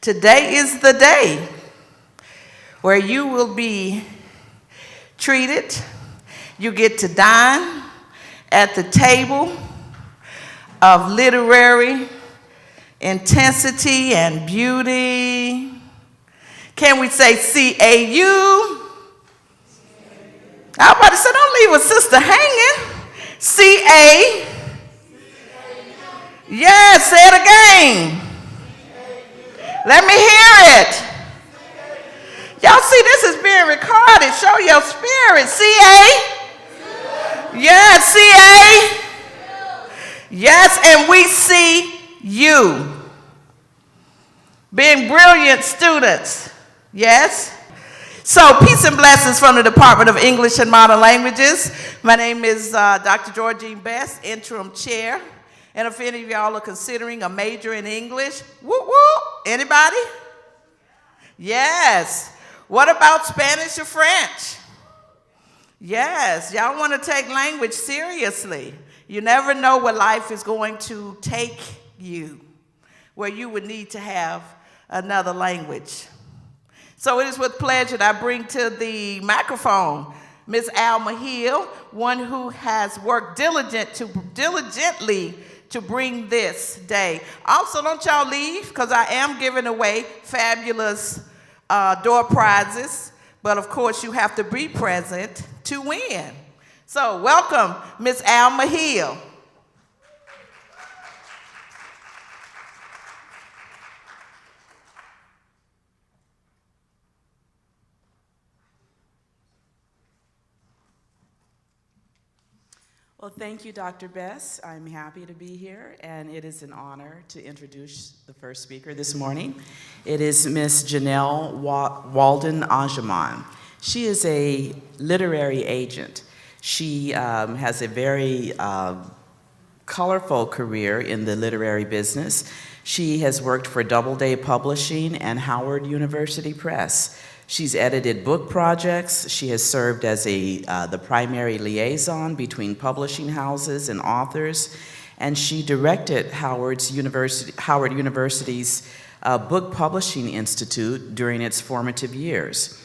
Today is the day where you will be treated. You get to dine at the table of literary intensity and beauty. Can we say CAU? I'm about to say, don't leave a sister hanging. CA. Yes, say it again. Let me hear it. Y'all see this is being recorded. Show your spirit. CA. Yes, CA. Yes, and we see you. Being brilliant students. Yes. So, peace and blessings from the Department of English and Modern Languages. My name is Dr. Georgine Best, interim chair. And if any of y'all are considering a major in English, woo woo, anybody? Yes. What about Spanish or French? Yes, y'all want to take language seriously. You never know where life is going to take you, where you would need to have another language. So it is with pleasure that I bring to the microphone Ms. Alma Hill, one who has worked diligently to bring this day. Also, don't y'all leave, because I am giving away fabulous door prizes, but of course you have to be present to win. So welcome, Ms. Alma Hill. Well, thank you, Dr. Bess. I'm happy to be here, and it is an honor to introduce the first speaker this morning. It is Ms. Janelle Walden Ajaman. She is a literary agent. She has a very colorful career in the literary business. She has worked for Doubleday Publishing and Howard University Press. She's edited book projects. She has served as the primary liaison between publishing houses and authors, and she directed Howard University's Book Publishing Institute during its formative years.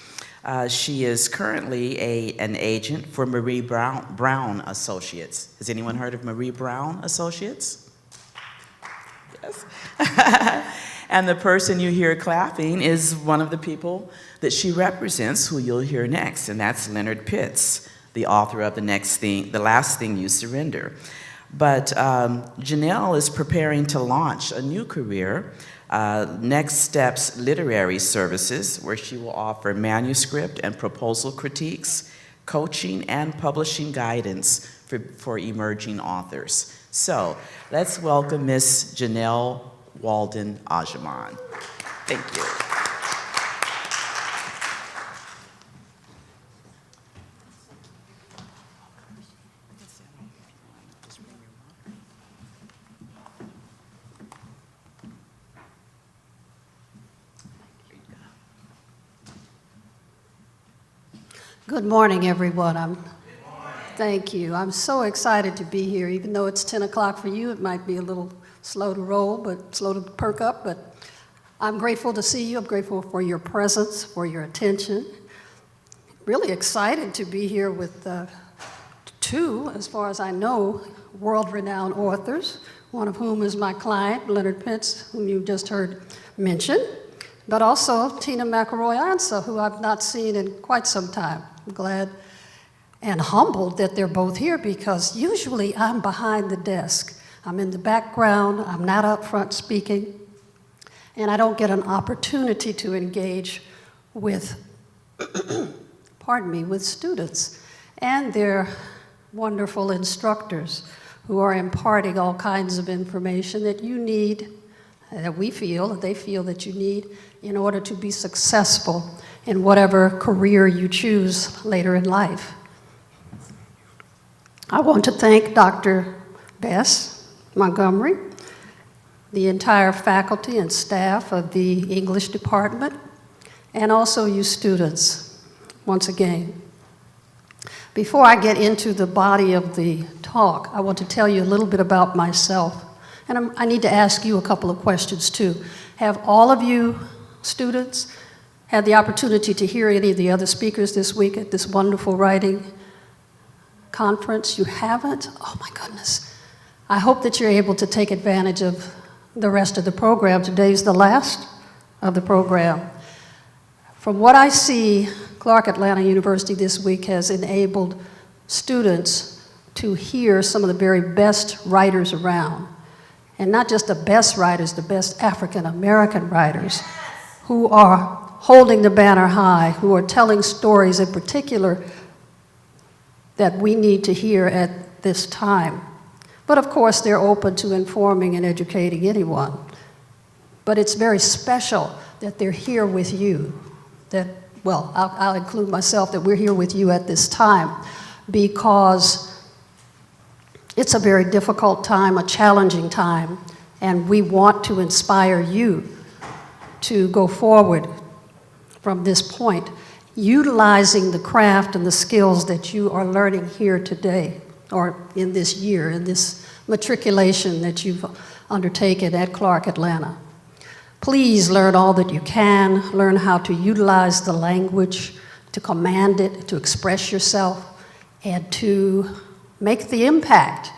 She is currently an agent for Marie Brown Associates. Has anyone heard of Marie Brown Associates? Yes. And the person you hear clapping is one of the people that she represents, who you'll hear next, and that's Leonard Pitts, the author of The Last Thing You Surrender. But Janelle is preparing to launch a new career, Next Steps Literary Services, where she will offer manuscript and proposal critiques, coaching, and publishing guidance for emerging authors. So let's welcome Ms. Janelle Walden Ajaman. Thank you. Good morning, everyone. Thank you. I'm so excited to be here. Even though it's 10 o'clock for you, it might be a little slow to roll, but slow to perk up. But I'm grateful to see you. I'm grateful for your presence, for your attention. Really excited to be here with two, as far as I know, world-renowned authors, one of whom is my client, Leonard Pitts, whom you just heard mention, but also Tina McElroy-Ansa, who I've not seen in quite some time. I'm glad and humbled that they're both here, because usually I'm behind the desk. I'm in the background, I'm not up front speaking, and I don't get an opportunity to engage with, with students and their wonderful instructors who are imparting all kinds of information that you need, that we feel, that they feel that you need in order to be successful in whatever career you choose later in life. I want to thank Dr. Bess Montgomery, the entire faculty and staff of the English department, and also you students, once again. Before I get into the body of the talk, I want to tell you a little bit about myself. And I need to ask you a couple of questions too. Have all of you students had the opportunity to hear any of the other speakers this week at this wonderful writing conference? You haven't? Oh my goodness. I hope that you're able to take advantage of the rest of the program. Today's the last of the program. From what I see, Clark Atlanta University this week has enabled students to hear some of the very best writers around. And not just the best writers, the best African American writers who are holding the banner high, who are telling stories in particular that we need to hear at this time. But of course, they're open to informing and educating anyone. But it's very special that they're here with you. That, well, I'll include myself, that we're here with you at this time, because it's a very difficult time, a challenging time, and we want to inspire you to go forward from this point, utilizing the craft and the skills that you are learning here today, or in this year, in this matriculation that you've undertaken at Clark Atlanta. Please learn all that you can, learn how to utilize the language, to command it, to express yourself, and to make the impact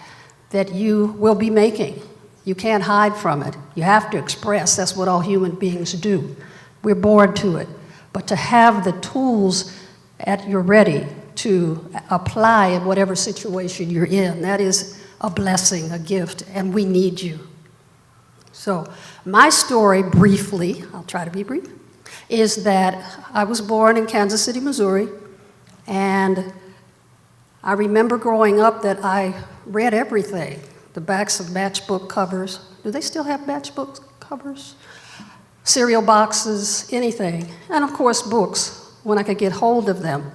that you will be making. You can't hide from it. You have to express. That's what all human beings do. We're born to it. But to have the tools at your ready to apply in whatever situation you're in, that is a blessing, a gift, and we need you. So my story, briefly, I'll try to be brief, is that I was born in Kansas City, Missouri, and I remember growing up that I read everything, the backs of matchbook covers. Do they still have matchbook covers? Cereal boxes, anything. And of course, books, when I could get hold of them.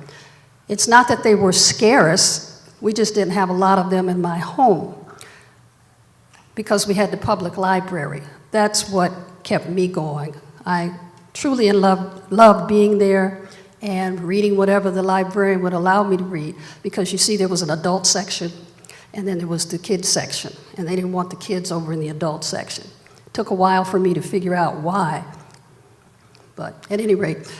It's not that they were scarce, we just didn't have a lot of them in my home because we had the public library. That's what kept me going. I truly loved being there and reading whatever the librarian would allow me to read, because you see there was an adult section and then there was the kids section, and they didn't want the kids over in the adult section. It took a while for me to figure out why, but at any rate,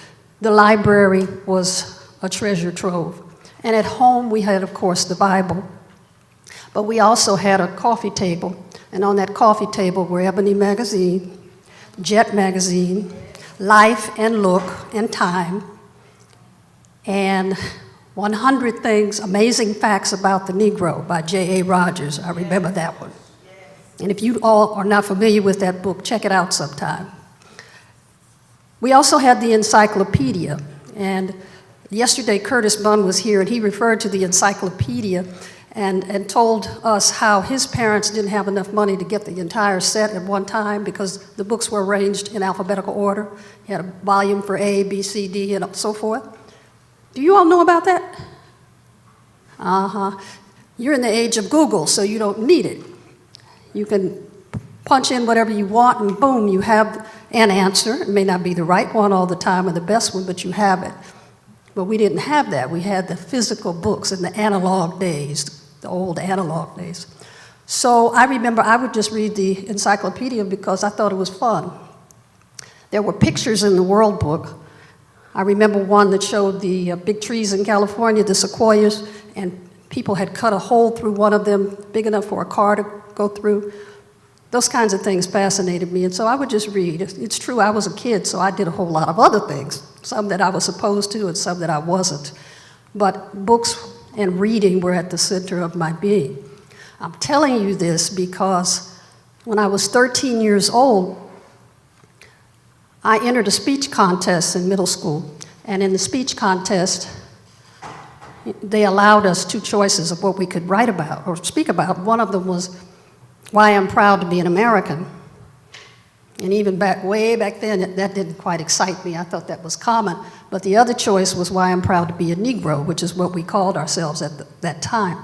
the library was a treasure trove. And at home we had, of course, the Bible, but we also had a coffee table, and on that coffee table were Ebony magazine, Jet magazine, Life and Look and Time, and 100 Things, Amazing Facts About the Negro by J.A. Rogers. I remember that one. And if you all are not familiar with that book, check it out sometime. We also had the encyclopedia, and yesterday Curtis Bunn was here and he referred to the encyclopedia and told us how his parents didn't have enough money to get the entire set at one time because the books were arranged in alphabetical order. He had a volume for A, B, C, D, and so forth. Do you all know about that? You're in the age of Google, so you don't need it. You can punch in whatever you want, and boom, you have an answer. It may not be the right one all the time or the best one, but you have it. But we didn't have that. We had the physical books in the analog days, the old analog days. So I remember I would just read the encyclopedia because I thought it was fun. There were pictures in the World Book. I remember one that showed the big trees in California, the sequoias, and people had cut a hole through one of them big enough for a car to go through. Those kinds of things fascinated me, and so I would just read. It's true, I was a kid, so I did a whole lot of other things, some that I was supposed to and some that I wasn't. But books and reading were at the center of my being. I'm telling you this because when I was 13 years old, I entered a speech contest in middle school, and in the speech contest, they allowed us two choices of what we could write about or speak about. One of them was why I'm proud to be an American. And even way back then, that didn't quite excite me. I thought that was common. But the other choice was why I'm proud to be a Negro, which is what we called ourselves at that time.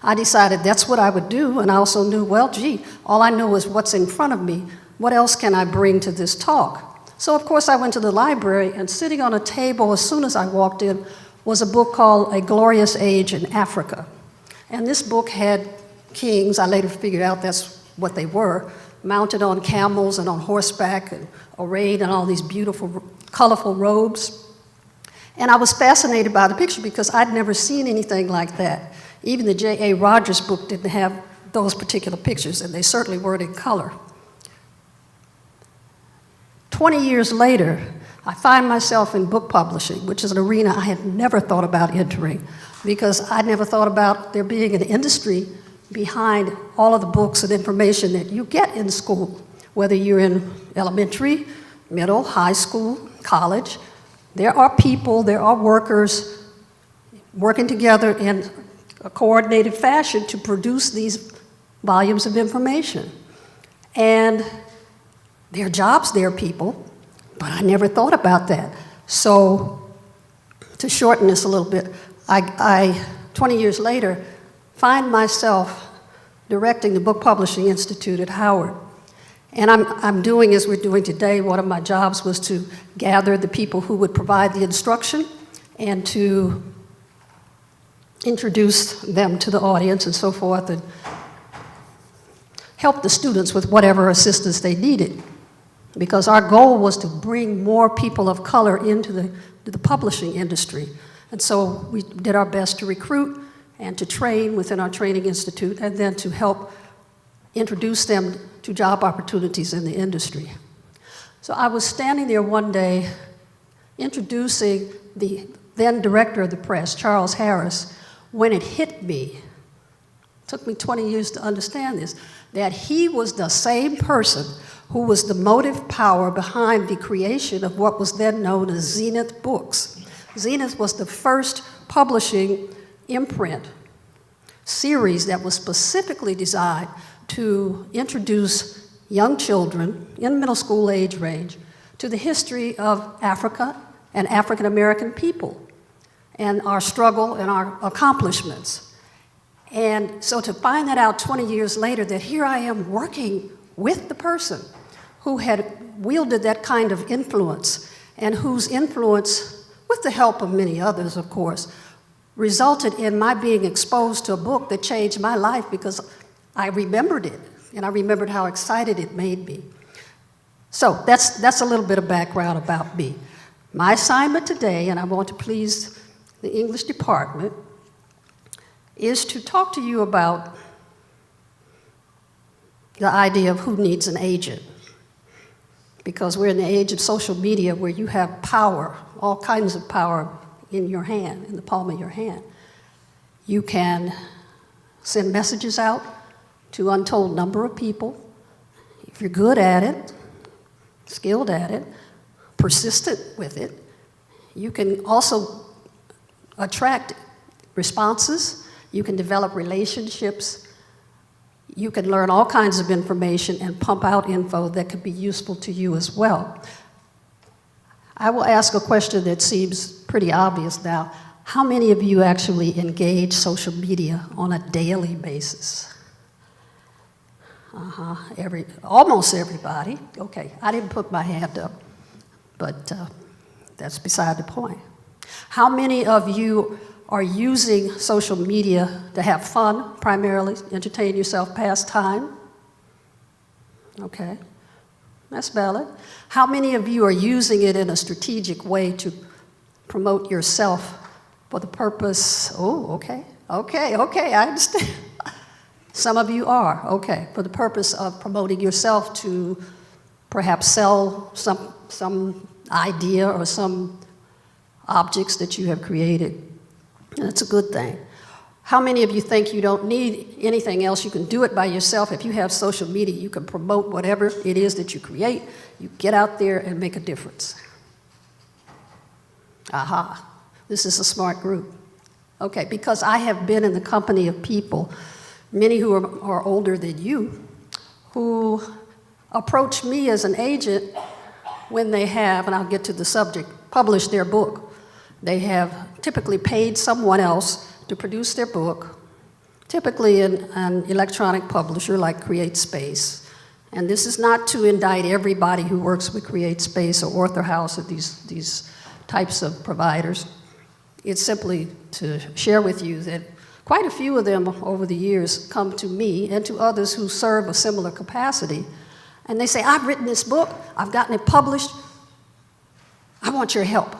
I decided that's what I would do, and I also knew, well, gee, all I know is what's in front of me. What else can I bring to this talk? So, of course, I went to the library, and sitting on a table as soon as I walked in was a book called A Glorious Age in Africa. And this book had kings. I later figured out that's what they were. mounted on camels and on horseback and arrayed in all these beautiful, colorful robes. And I was fascinated by the picture because I'd never seen anything like that. Even the J.A. Rogers book didn't have those particular pictures, and they certainly weren't in color. 20 years later, I find myself in book publishing, which is an arena I had never thought about entering, because I never thought about there being an industry behind all of the books and information that you get in school, whether you're in elementary, middle, high school, college. There are people, there are workers working together in a coordinated fashion to produce these volumes of information. And there are jobs there, people, but I never thought about that. So to shorten this a little bit, I 20 years later, find myself directing the Book Publishing Institute at Howard. And I'm doing, as we're doing today, one of my jobs was to gather the people who would provide the instruction and to introduce them to the audience and so forth, and help the students with whatever assistance they needed. Because our goal was to bring more people of color into the publishing industry. And so we did our best to recruit and to train within our training institute, and then to help introduce them to job opportunities in the industry. So I was standing there one day introducing the then director of the press, Charles Harris, when it hit me, it took me 20 years to understand this, that he was the same person who was the motive power behind the creation of what was then known as Zenith Books. Zenith was the first publishing imprint series that was specifically designed to introduce young children in middle school age range to the history of Africa and African American people and our struggle and our accomplishments. And so to find that out 20 years later, that here I am working with the person who had wielded that kind of influence, and whose influence, with the help of many others, of course, resulted in my being exposed to a book that changed my life, because I remembered it, and I remembered how excited it made me. So that's a little bit of background about me. My assignment today, and I want to please the English department, is to talk to you about the idea of who needs an agent. Because we're in the age of social media where you have power, all kinds of power in your hand, in the palm of your hand. You can send messages out to an untold number of people. If you're good at it, skilled at it, persistent with it, you can also attract responses. You can develop relationships. You can learn all kinds of information and pump out info that could be useful to you as well. I will ask a question that seems pretty obvious now. How many of you actually engage social media on a daily basis? Almost everybody. Okay, I didn't put my hand up, but that's beside the point. How many of you are using social media to have fun, primarily, entertain yourself, pass time? Okay, that's valid. How many of you are using it in a strategic way to promote yourself for the purpose? Oh, okay, I understand. Some of you are, okay, for the purpose of promoting yourself to perhaps sell some idea or some objects that you have created. That's a good thing. How many of you think you don't need anything else? You can do it by yourself. If you have social media, you can promote whatever it is that you create. You get out there and make a difference. Aha, this is a smart group. Okay, because I have been in the company of people, many who are older than you, who approach me as an agent when they have, and I'll get to the subject, published their book. They have typically paid someone else to produce their book, typically an electronic publisher like CreateSpace. And this is not to indict everybody who works with CreateSpace or Author House or these types of providers. It's simply to share with you that quite a few of them over the years come to me and to others who serve a similar capacity And they say, I've written this book, I've gotten it published, I want your help.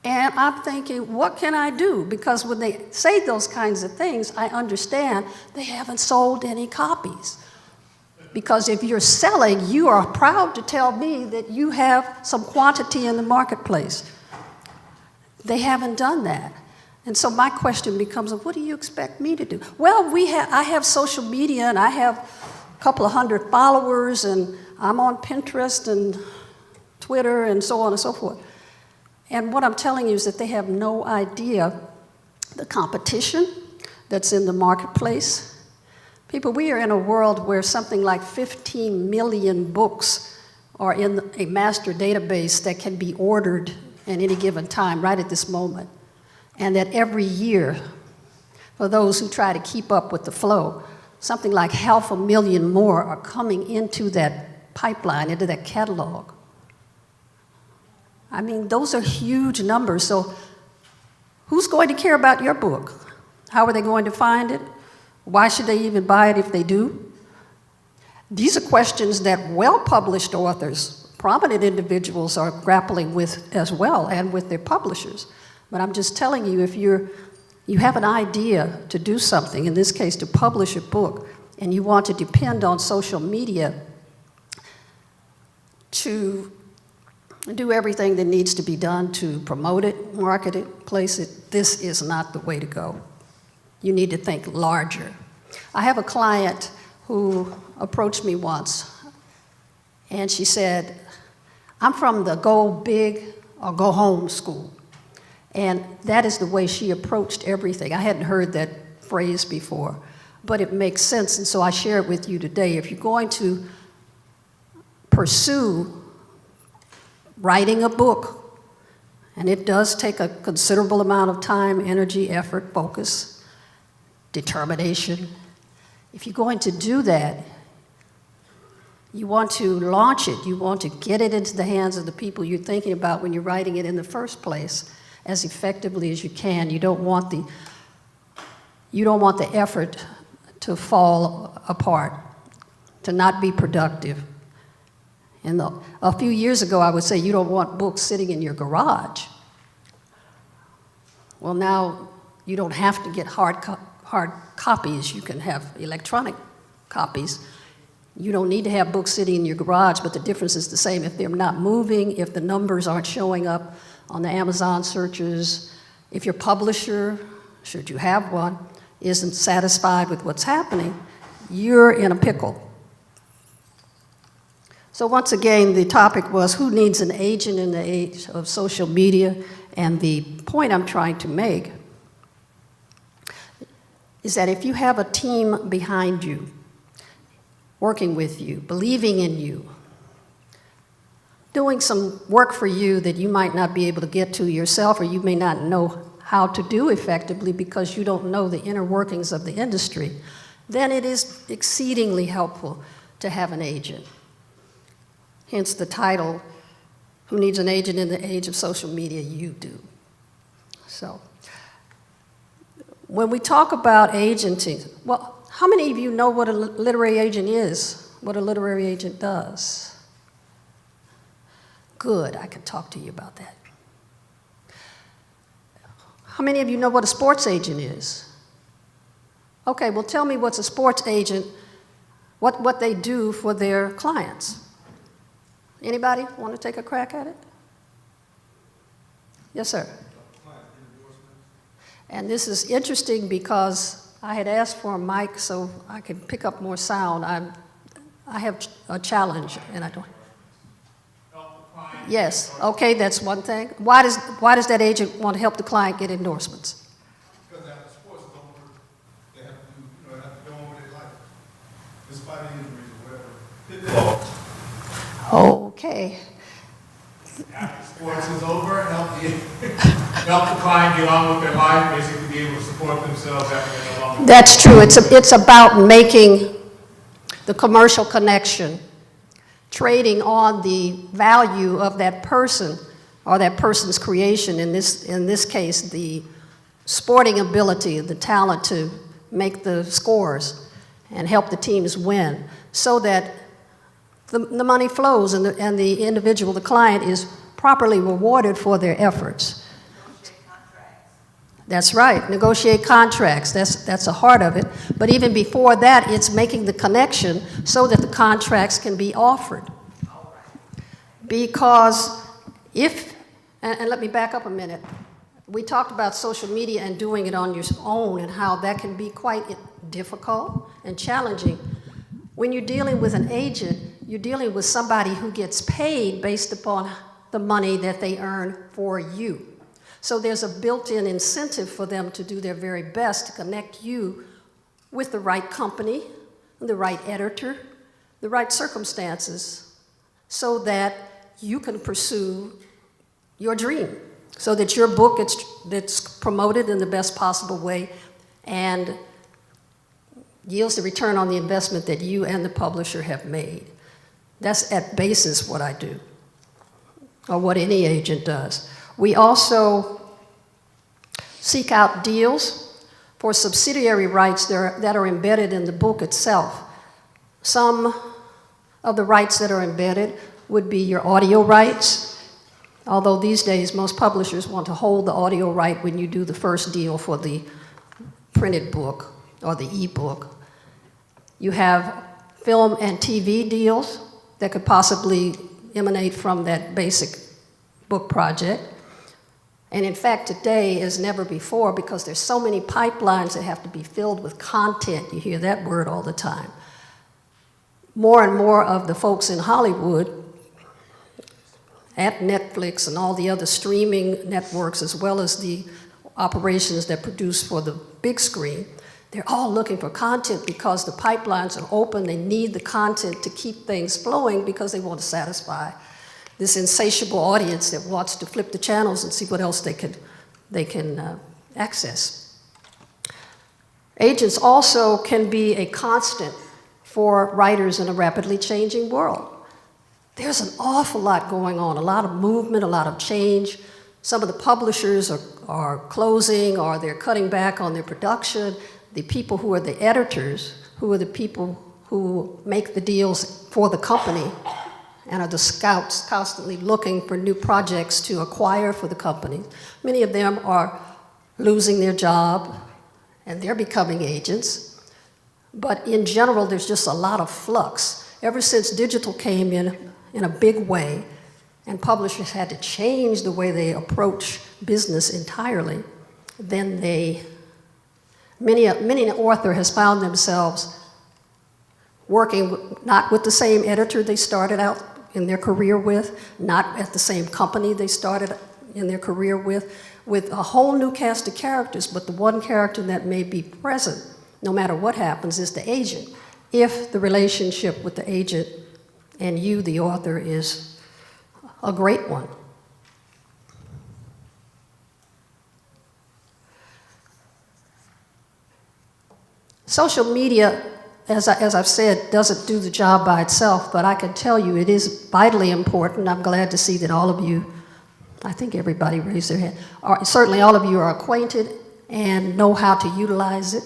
And I'm thinking, what can I do? Because when they say those kinds of things, I understand they haven't sold any copies. Because if you're selling, you are proud to tell me that you have some quantity in the marketplace. They haven't done that. And so my question becomes, what do you expect me to do? Well, I have social media, and I have a couple of hundred followers, and I'm on Pinterest and Twitter and so on and so forth. And what I'm telling you is that they have no idea the competition that's in the marketplace. People, we are in a world where something like 15 million books are in a master database that can be ordered at any given time, right at this moment. And that every year, for those who try to keep up with the flow, something like 500,000 more are coming into that pipeline, into that catalog. I mean, those are huge numbers. So who's going to care about your book? How are they going to find it? Why should they even buy it if they do? These are questions that well-published authors, prominent individuals are grappling with as well, and with their publishers. But I'm just telling you, if you have an idea to do something, in this case to publish a book, and you want to depend on social media to do everything that needs to be done to promote it, market it, place it, this is not the way to go. You need to think larger. I have a client who approached me once, and she said, I'm from the go big or go home school. And that is the way she approached everything. I hadn't heard that phrase before, but it makes sense, and so I share it with you today. If you're going to pursue writing a book, and it does take a considerable amount of time, energy, effort, focus, determination. If you're going to do that, you want to launch it, you want to get it into the hands of the people you're thinking about when you're writing it in the first place as effectively as you can. You don't want the effort to fall apart, to not be productive. And a few years ago, I would say you don't want books sitting in your garage. Well, now you don't have to get hard copies. You can have electronic copies. You don't need to have books sitting in your garage, but the difference is the same. If they're not moving, if the numbers aren't showing up on the Amazon searches, if your publisher, should you have one, isn't satisfied with what's happening, you're in a pickle. So once again, the topic was who needs an agent in the age of social media, and the point I'm trying to make is that if you have a team behind you, working with you, believing in you, doing some work for you that you might not be able to get to yourself, or you may not know how to do effectively because you don't know the inner workings of the industry, then it is exceedingly helpful to have an agent. Hence the title, Who Needs an Agent in the Age of Social Media? You do. So, when we talk about agenting, well, how many of you know what a literary agent is, what a literary agent does? Good, I can talk to you about that. How many of you know what a sports agent is? Okay, well tell me what's a sports agent, what they do for their clients. Anybody want to take a crack at it? Yes, sir. And this is interesting because I had asked for a mic so I could pick up more sound. I have a challenge, and I don't. Yes, okay, that's one thing. Why does that agent want to help the client get endorsements? Because after sports is over, they have to go on with their life, despite injuries or whatever. Okay. After sports is over, help the client get on with their life, basically be able to support themselves after they're no longer. That's true. It's about making the commercial connection, trading on the value of that person or that person's creation, in this case, the sporting ability, the talent to make the scores and help the teams win, so that the money flows and the individual, the client, is properly rewarded for their efforts. That's right, negotiate contracts, that's a heart of it. But even before that, it's making the connection so that the contracts can be offered. Because if, and let me back up a minute, we talked about social media and doing it on your own and how that can be quite difficult and challenging. When you're dealing with an agent, you're dealing with somebody who gets paid based upon the money that they earn for you. So there's a built-in incentive for them to do their very best to connect you with the right company, the right editor, the right circumstances, so that you can pursue your dream, so that your book gets promoted in the best possible way and yields the return on the investment that you and the publisher have made. That's at basis what I do, or what any agent does. We also seek out deals for subsidiary rights that are embedded in the book itself. Some of the rights that are embedded would be your audio rights, although these days most publishers want to hold the audio right when you do the first deal for the printed book or the e-book. You have film and TV deals that could possibly emanate from that basic book project. And in fact, today as never before, because there's so many pipelines that have to be filled with content, you hear that word all the time. More and more of the folks in Hollywood, at Netflix and all the other streaming networks, as well as the operations that produce for the big screen, they're all looking for content because the pipelines are open. They need the content to keep things flowing because they want to satisfy this insatiable audience that wants to flip the channels and see what else they can access. Agents also can be a constant for writers in a rapidly changing world. There's an awful lot going on, a lot of movement, a lot of change. Some of the publishers are closing or they're cutting back on their production. The people who are the editors, who are the people who make the deals for the company and are the scouts constantly looking for new projects to acquire for the company. Many of them are losing their job and they're becoming agents. But in general, there's just a lot of flux. Ever since digital came in a big way, and publishers had to change the way they approach business entirely, then many an author has found themselves working not with the same editor they started out in their career with, not at the same company they started in their career with a whole new cast of characters, but the one character that may be present, no matter what happens, is the agent, if the relationship with the agent and you, the author, is a great one. Social media, as I've said, doesn't do the job by itself, but I can tell you it is vitally important. I'm glad to see that all of you, I think everybody raised their hand, certainly all of you are acquainted and know how to utilize it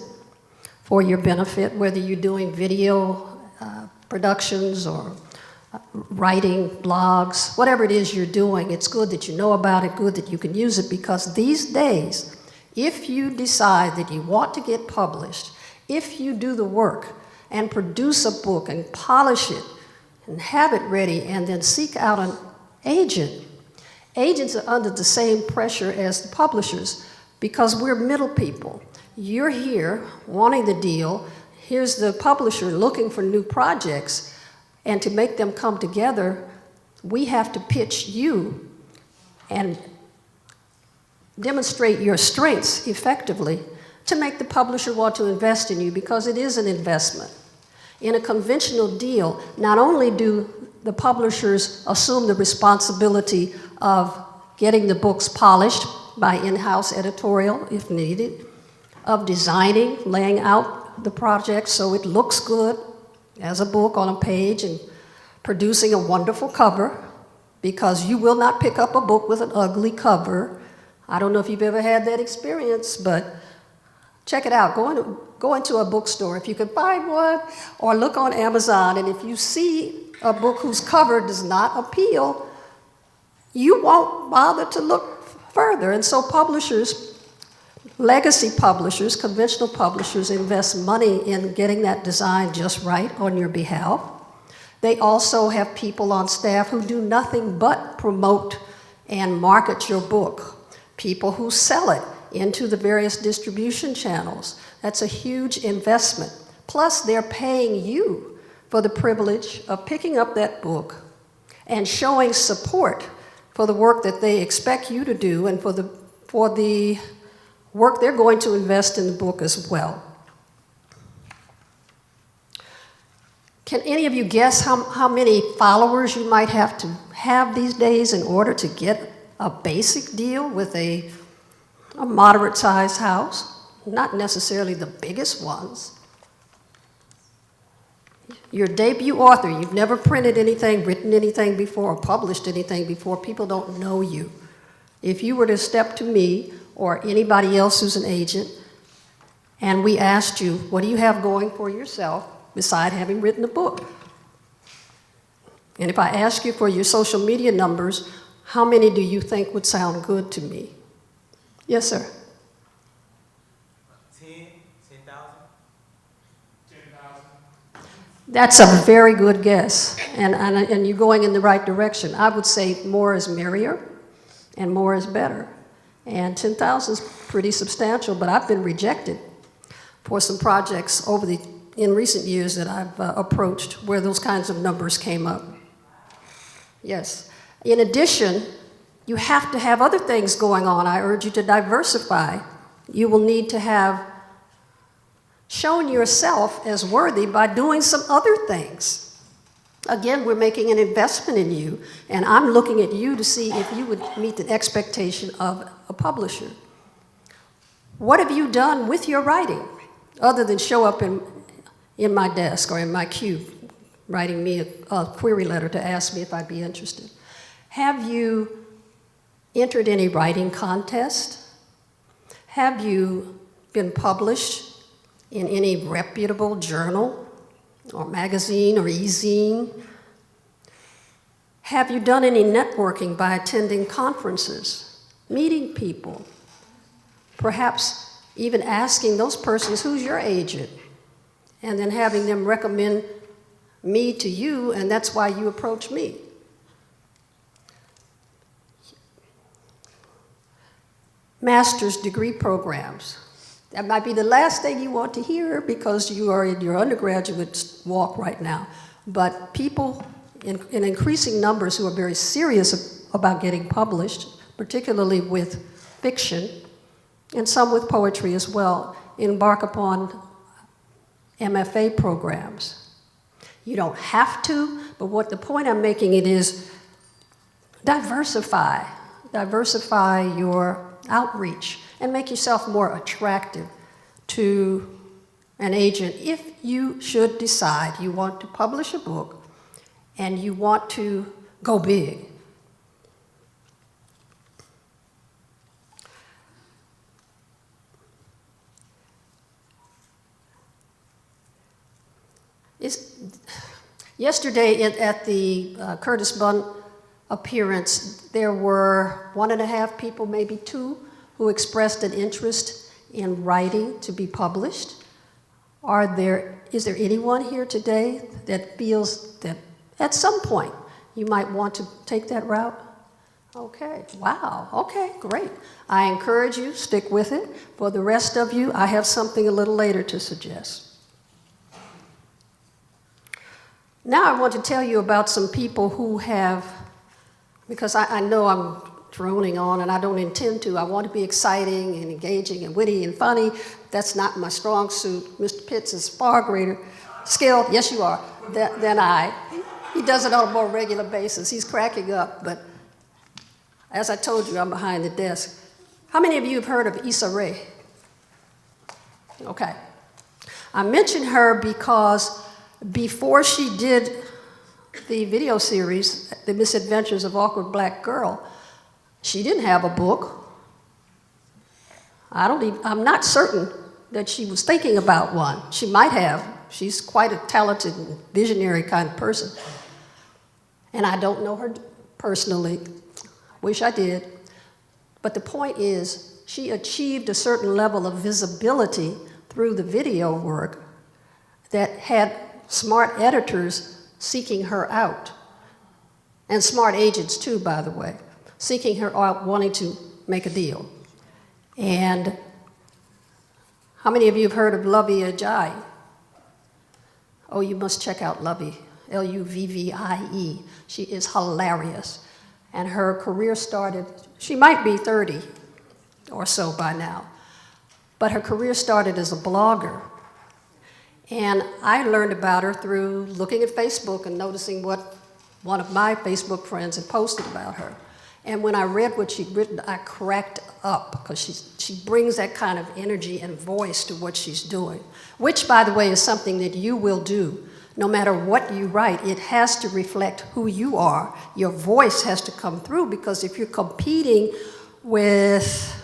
for your benefit, whether you're doing video productions or writing blogs, whatever it is you're doing. It's good that you know about it, good that you can use it, because these days, if you decide that you want to get published, if you do the work and produce a book and polish it and have it ready and then seek out an agent, agents are under the same pressure as the publishers because we're middle people. You're here wanting the deal, here's the publisher looking for new projects, and to make them come together, we have to pitch you and demonstrate your strengths effectively to make the publisher want to invest in you, because it is an investment. In a conventional deal, not only do the publishers assume the responsibility of getting the books polished by in-house editorial, if needed, of designing, laying out the project so it looks good as a book on a page, and producing a wonderful cover, because you will not pick up a book with an ugly cover. I don't know if you've ever had that experience, but check it out. Go go into a bookstore, if you could find one, or look on Amazon, and if you see a book whose cover does not appeal, you won't bother to look further. And so publishers, legacy publishers, conventional publishers, invest money in getting that design just right on your behalf. They also have people on staff who do nothing but promote and market your book, people who sell it into the various distribution channels. That's a huge investment. Plus, they're paying you for the privilege of picking up that book and showing support for the work that they expect you to do and for the work they're going to invest in the book as well. Can any of you guess how many followers you might have to have these days in order to get a basic deal with a moderate-sized house? Not necessarily the biggest ones. You're a debut author. You've never printed anything, written anything before, or published anything before. People don't know you. If you were to step to me or anybody else who's an agent, and we asked you, what do you have going for yourself besides having written a book? And if I ask you for your social media numbers, how many do you think would sound good to me? Yes, sir. 10,000. That's a very good guess, and you're going in the right direction. I would say more is merrier, and more is better. And 10,000 is pretty substantial, but I've been rejected for some projects in recent years that I've approached where those kinds of numbers came up. Yes. In addition, you have to have other things going on. I urge you to diversify. You will need to have shown yourself as worthy by doing some other things. Again, we're making an investment in you, and I'm looking at you to see if you would meet the expectation of a publisher. What have you done with your writing other than show up in my desk or in my cube writing me a query letter to ask me if I'd be interested? Have you entered any writing contest? Have you been published in any reputable journal or magazine or e-zine? Have you done any networking by attending conferences, meeting people, perhaps even asking those persons, who's your agent? And then having them recommend me to you, and that's why you approach me. Master's degree programs. That might be the last thing you want to hear because you are in your undergraduate walk right now. But people in increasing numbers who are very serious about getting published, particularly with fiction, and some with poetry as well, embark upon MFA programs. You don't have to, but the point I'm making it is diversify your outreach and make yourself more attractive to an agent if you should decide you want to publish a book and you want to go big. Yesterday at the Curtis Bunn appearance, there were 1.5 people, maybe 2, who expressed an interest in writing to be published. Is there anyone here today that feels that at some point you might want to take that route? Okay, wow, okay, great. I encourage you, stick with it. For the rest of you, I have something a little later to suggest. Now I want to tell you about some people who have, because I know I'm droning on and I don't intend to. I want to be exciting and engaging and witty and funny. That's not my strong suit. Mr. Pitts is far greater skilled, yes you are, than I. He does it on a more regular basis. He's cracking up, but as I told you, I'm behind the desk. How many of you have heard of Issa Rae? Okay. I mention her because before she did the video series, The Misadventures of Awkward Black Girl, she didn't have a book. I'm not certain that she was thinking about one. She might have. She's quite a talented and visionary kind of person. And I don't know her personally. Wish I did. But the point is, she achieved a certain level of visibility through the video work that had smart editors seeking her out. And smart agents too, by the way, seeking her out, wanting to make a deal. And how many of you have heard of Lovey Ajayi? Oh, you must check out Lovey, L-U-V-V-I-E. She is hilarious. And her career started, she might be 30 or so by now, but her career started as a blogger. And I learned about her through looking at Facebook and noticing what one of my Facebook friends had posted about her. And when I read what she'd written, I cracked up, because she brings that kind of energy and voice to what she's doing, which, by the way, is something that you will do. No matter what you write, it has to reflect who you are. Your voice has to come through, because if you're competing with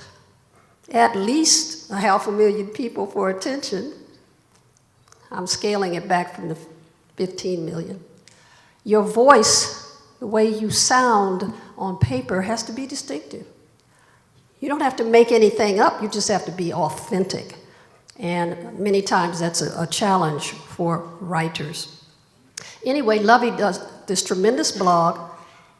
at least 500,000 people for attention, I'm scaling it back from the 15 million. Your voice, the way you sound on paper, has to be distinctive. You don't have to make anything up, you just have to be authentic. And many times that's a challenge for writers. Anyway, Lovey does this tremendous blog,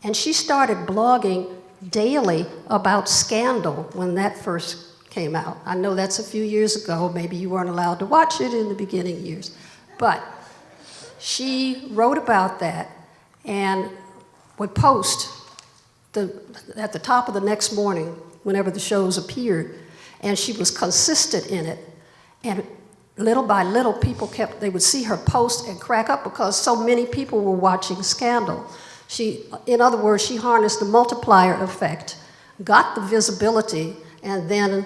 and she started blogging daily about Scandal when that first came out. I know that's a few years ago, maybe you weren't allowed to watch it in the beginning years, but she wrote about that and would post at the top of the next morning whenever the shows appeared, and she was consistent in it. And little by little, they would see her post and crack up, because so many people were watching Scandal. In other words, she harnessed the multiplier effect, got the visibility, and then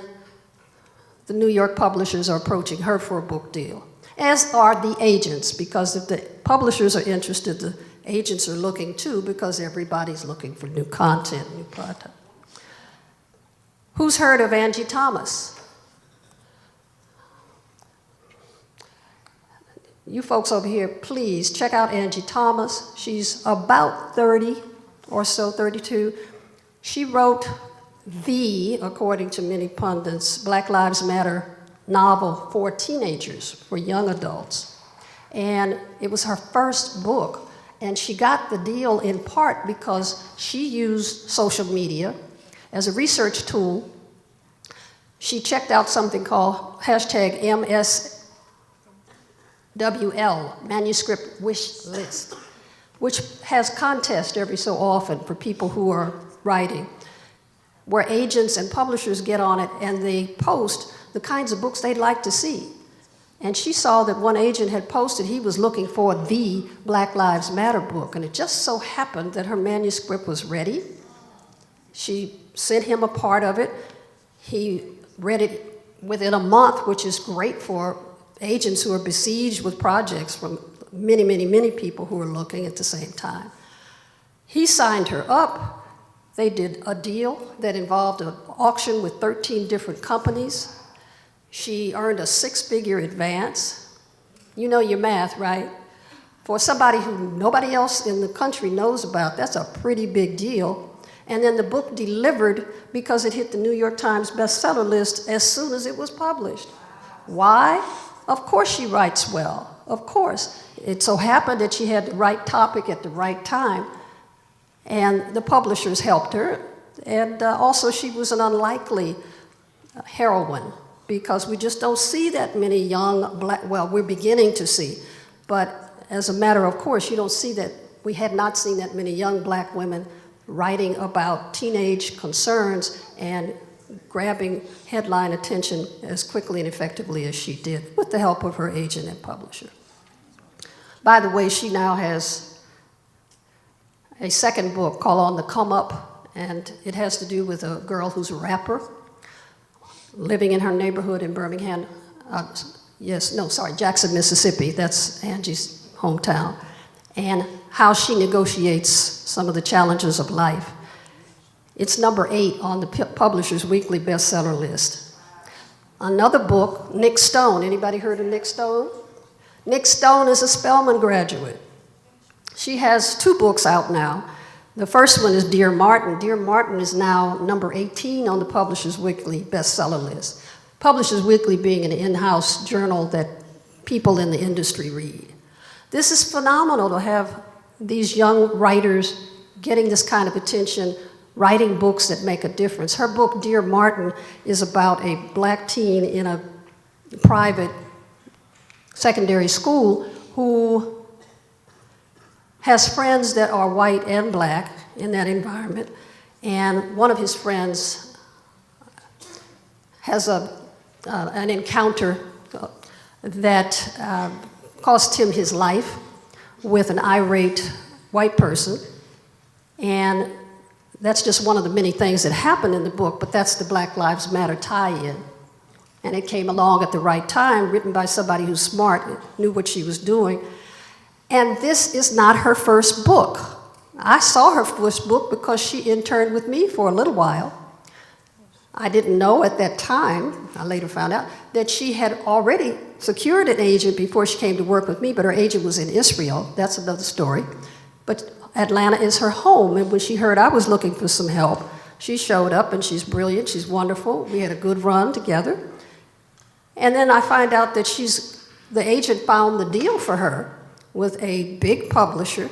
the New York publishers are approaching her for a book deal, as are the agents, because if the publishers are interested, the agents are looking too, because everybody's looking for new content, new product. Who's heard of Angie Thomas? You folks over here, please check out Angie Thomas. She's about 30 or so, 32. She wrote according to many pundits, Black Lives Matter novel for teenagers, for young adults. And it was her first book. And she got the deal in part because she used social media as a research tool. She checked out something called hashtag MSWL, Manuscript Wish List, which has contests every so often for people who are writing, where agents and publishers get on it and they post the kinds of books they'd like to see. And she saw that one agent had posted he was looking for the Black Lives Matter book, and it just so happened that her manuscript was ready. She sent him a part of it. He read it within a month, which is great for agents who are besieged with projects from many, many, many people who are looking at the same time. He signed her up. They did a deal that involved an auction with 13 different companies. She earned a 6-figure advance. You know your math, right? For somebody who nobody else in the country knows about, that's a pretty big deal. And then the book delivered because it hit the New York Times bestseller list as soon as it was published. Why? Of course she writes well, of course. It so happened that she had the right topic at the right time, and the publishers helped her, and also she was an unlikely heroine, because we just don't see that many young black, well, we're beginning to see, but as a matter of course, you don't see that, we had not seen that many young black women writing about teenage concerns and grabbing headline attention as quickly and effectively as she did, with the help of her agent and publisher. By the way, she now has a second book called On the Come Up, and it has to do with a girl who's a rapper, living in her neighborhood in Birmingham, Jackson, Mississippi. That's Angie's hometown. And how she negotiates some of the challenges of life. It's number 8 on the Publishers Weekly bestseller list. Another book, Nick Stone. Anybody heard of Nick Stone? Nick Stone is a Spelman graduate. She has 2 books out now. The first one is Dear Martin. Dear Martin is now number 18 on the Publishers Weekly bestseller list. Publishers Weekly being an in-house journal that people in the industry read. This is phenomenal to have these young writers getting this kind of attention, writing books that make a difference. Her book, Dear Martin, is about a black teen in a private secondary school who has friends that are white and black in that environment, and one of his friends has an encounter that cost him his life with an irate white person, and that's just one of the many things that happen in the book, but that's the Black Lives Matter tie-in. And it came along at the right time, written by somebody who's smart, knew what she was doing. And this is not her first book. I saw her first book because she interned with me for a little while. I didn't know at that time, I later found out, that she had already secured an agent before she came to work with me, but her agent was in Israel. That's another story. But Atlanta is her home, and when she heard I was looking for some help, she showed up, and she's brilliant, she's wonderful. We had a good run together. And then I find out that the agent found the deal for her with a big publisher,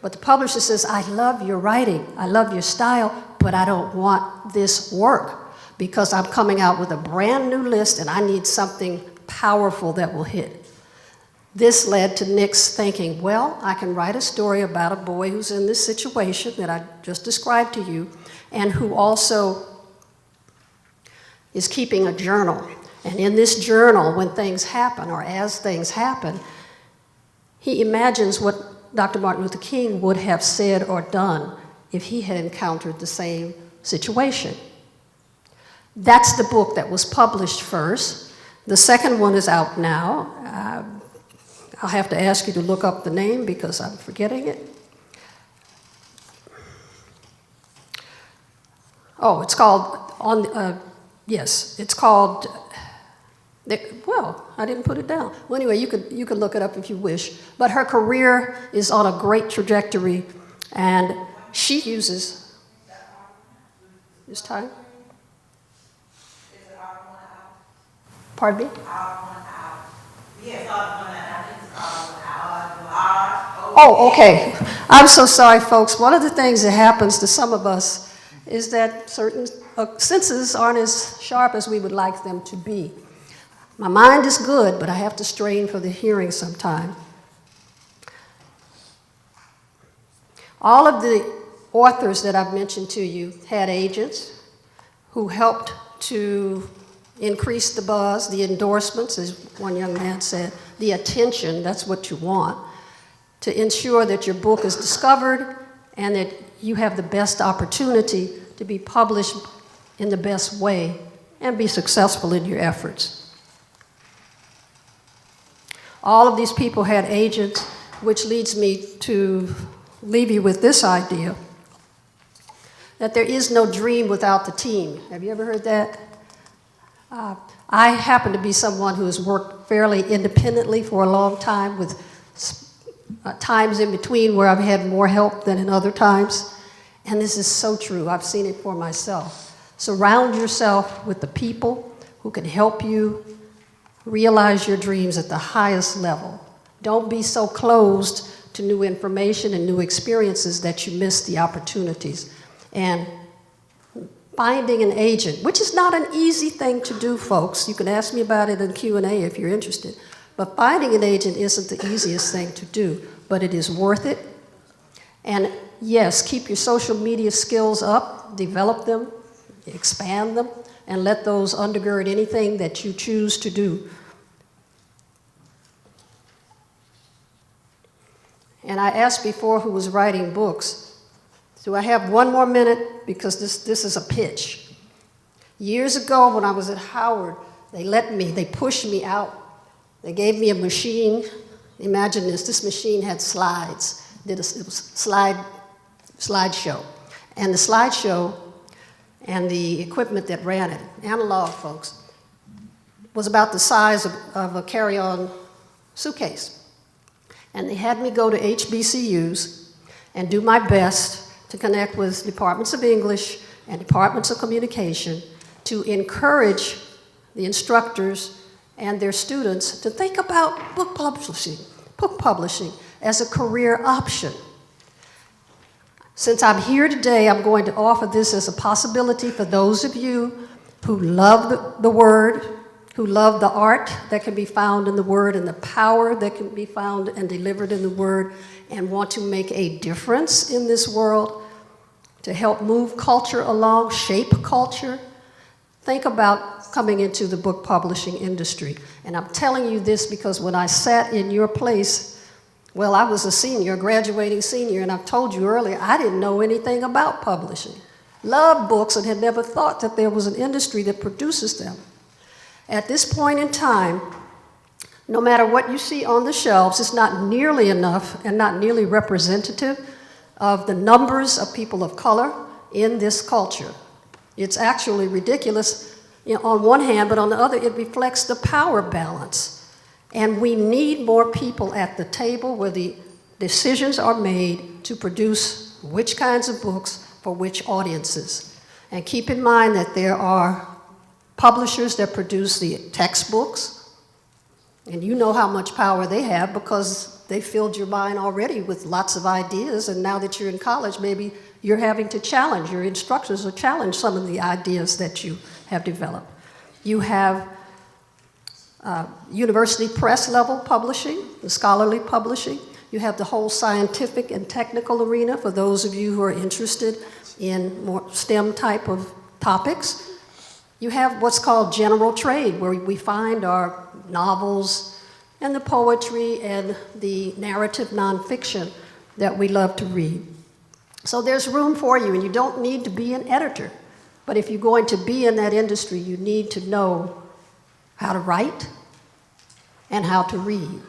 but the publisher says, I love your writing, I love your style, but I don't want this work because I'm coming out with a brand new list and I need something powerful that will hit. This led to Nick's thinking, well, I can write a story about a boy who's in this situation that I just described to you and who also is keeping a journal. And in this journal, when things happen, or as things happen, he imagines what Dr. Martin Luther King would have said or done if he had encountered the same situation. That's the book that was published first. The second one is out now. I'll have to ask you to look up the name because I'm forgetting it. Oh, it's called, it's called, well, I didn't put it down. Well, anyway, you could look it up if you wish. But her career is on a great trajectory, and she uses this time. Pardon me? Oh, okay. I'm so sorry, folks. One of the things that happens to some of us is that certain senses aren't as sharp as we would like them to be. My mind is good, but I have to strain for the hearing sometime. All of the authors that I've mentioned to you had agents who helped to increase the buzz, the endorsements, as one young man said, the attention, that's what you want, to ensure that your book is discovered and that you have the best opportunity to be published in the best way and be successful in your efforts. All of these people had agents, which leads me to leave you with this idea, that there is no dream without the team. Have you ever heard that? I happen to be someone who has worked fairly independently for a long time, with times in between where I've had more help than in other times. And this is so true. I've seen it for myself. Surround yourself with the people who can help you realize your dreams at the highest level. Don't be so closed to new information and new experiences that you miss the opportunities. And finding an agent, which is not an easy thing to do, folks. You can ask me about it in Q&A if you're interested. But finding an agent isn't the easiest thing to do, but it is worth it. And yes, keep your social media skills up, develop them, expand them, and let those undergird anything that you choose to do. And I asked before who was writing books. Do I have one more minute? Because this is a pitch. Years ago when I was at Howard, they pushed me out. They gave me a machine. Imagine this machine had slides. It was slideshow. And the slideshow and the equipment that ran it, analog folks, was about the size of a carry-on suitcase. And they had me go to HBCUs and do my best to connect with departments of English and departments of communication to encourage the instructors and their students to think about book publishing as a career option. Since I'm here today, I'm going to offer this as a possibility for those of you who love the Word, who love the art that can be found in the Word and the power that can be found and delivered in the Word, and want to make a difference in this world, to help move culture along, shape culture. Think about coming into the book publishing industry. And I'm telling you this because when I sat in your place, well, I was a senior, a graduating senior, and I've told you earlier, I didn't know anything about publishing. Loved books and had never thought that there was an industry that produces them. At this point in time, no matter what you see on the shelves, it's not nearly enough and not nearly representative of the numbers of people of color in this culture. It's actually ridiculous on one hand, but on the other, it reflects the power balance. And we need more people at the table where the decisions are made to produce which kinds of books for which audiences. And keep in mind that there are publishers that produce the textbooks, and you know how much power they have because they filled your mind already with lots of ideas, and now that you're in college, maybe you're having to challenge, your instructors will challenge some of the ideas that you have developed. You have university press level publishing, the scholarly publishing. You have the whole scientific and technical arena for those of you who are interested in more STEM type of topics. You have what's called general trade, where we find our novels and the poetry and the narrative nonfiction that we love to read. So there's room for you, and you don't need to be an editor. But if you're going to be in that industry, you need to know how to write and how to read.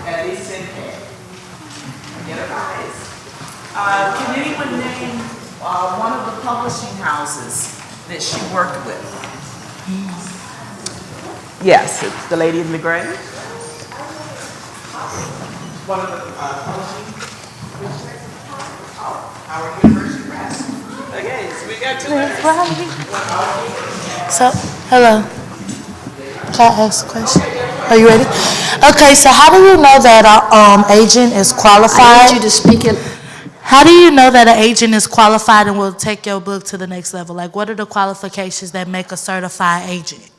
At least 10K. Get a prize. Can anyone name one of the publishing houses that she worked with? Yes, it's the lady in the gray. One of the publishing. Howard University Press. Okay, so we got 2 minutes. So, hello. Can I ask a question? Are you ready? Okay, so how do you know that an agent is qualified? I need you to speak in. How do you know that an agent is qualified and will take your book to the next level? Like, what are the qualifications that make a certified agent?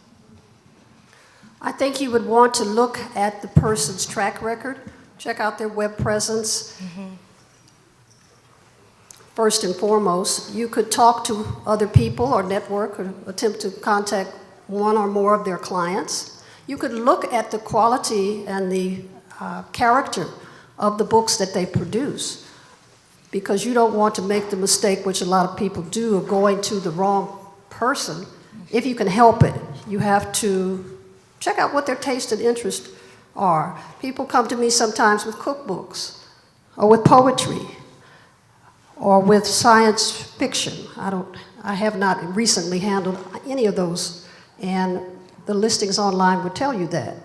I think you would want to look at the person's track record, check out their web presence. First and foremost, you could talk to other people or network or attempt to contact one or more of their clients. You could look at the quality and the character of the books that they produce, because you don't want to make the mistake, which a lot of people do, of going to the wrong person. If you can help it, you have to check out what their taste and interest are. People come to me sometimes with cookbooks or with poetry or with science fiction. I have not recently handled any of those, and the listings online would tell you that.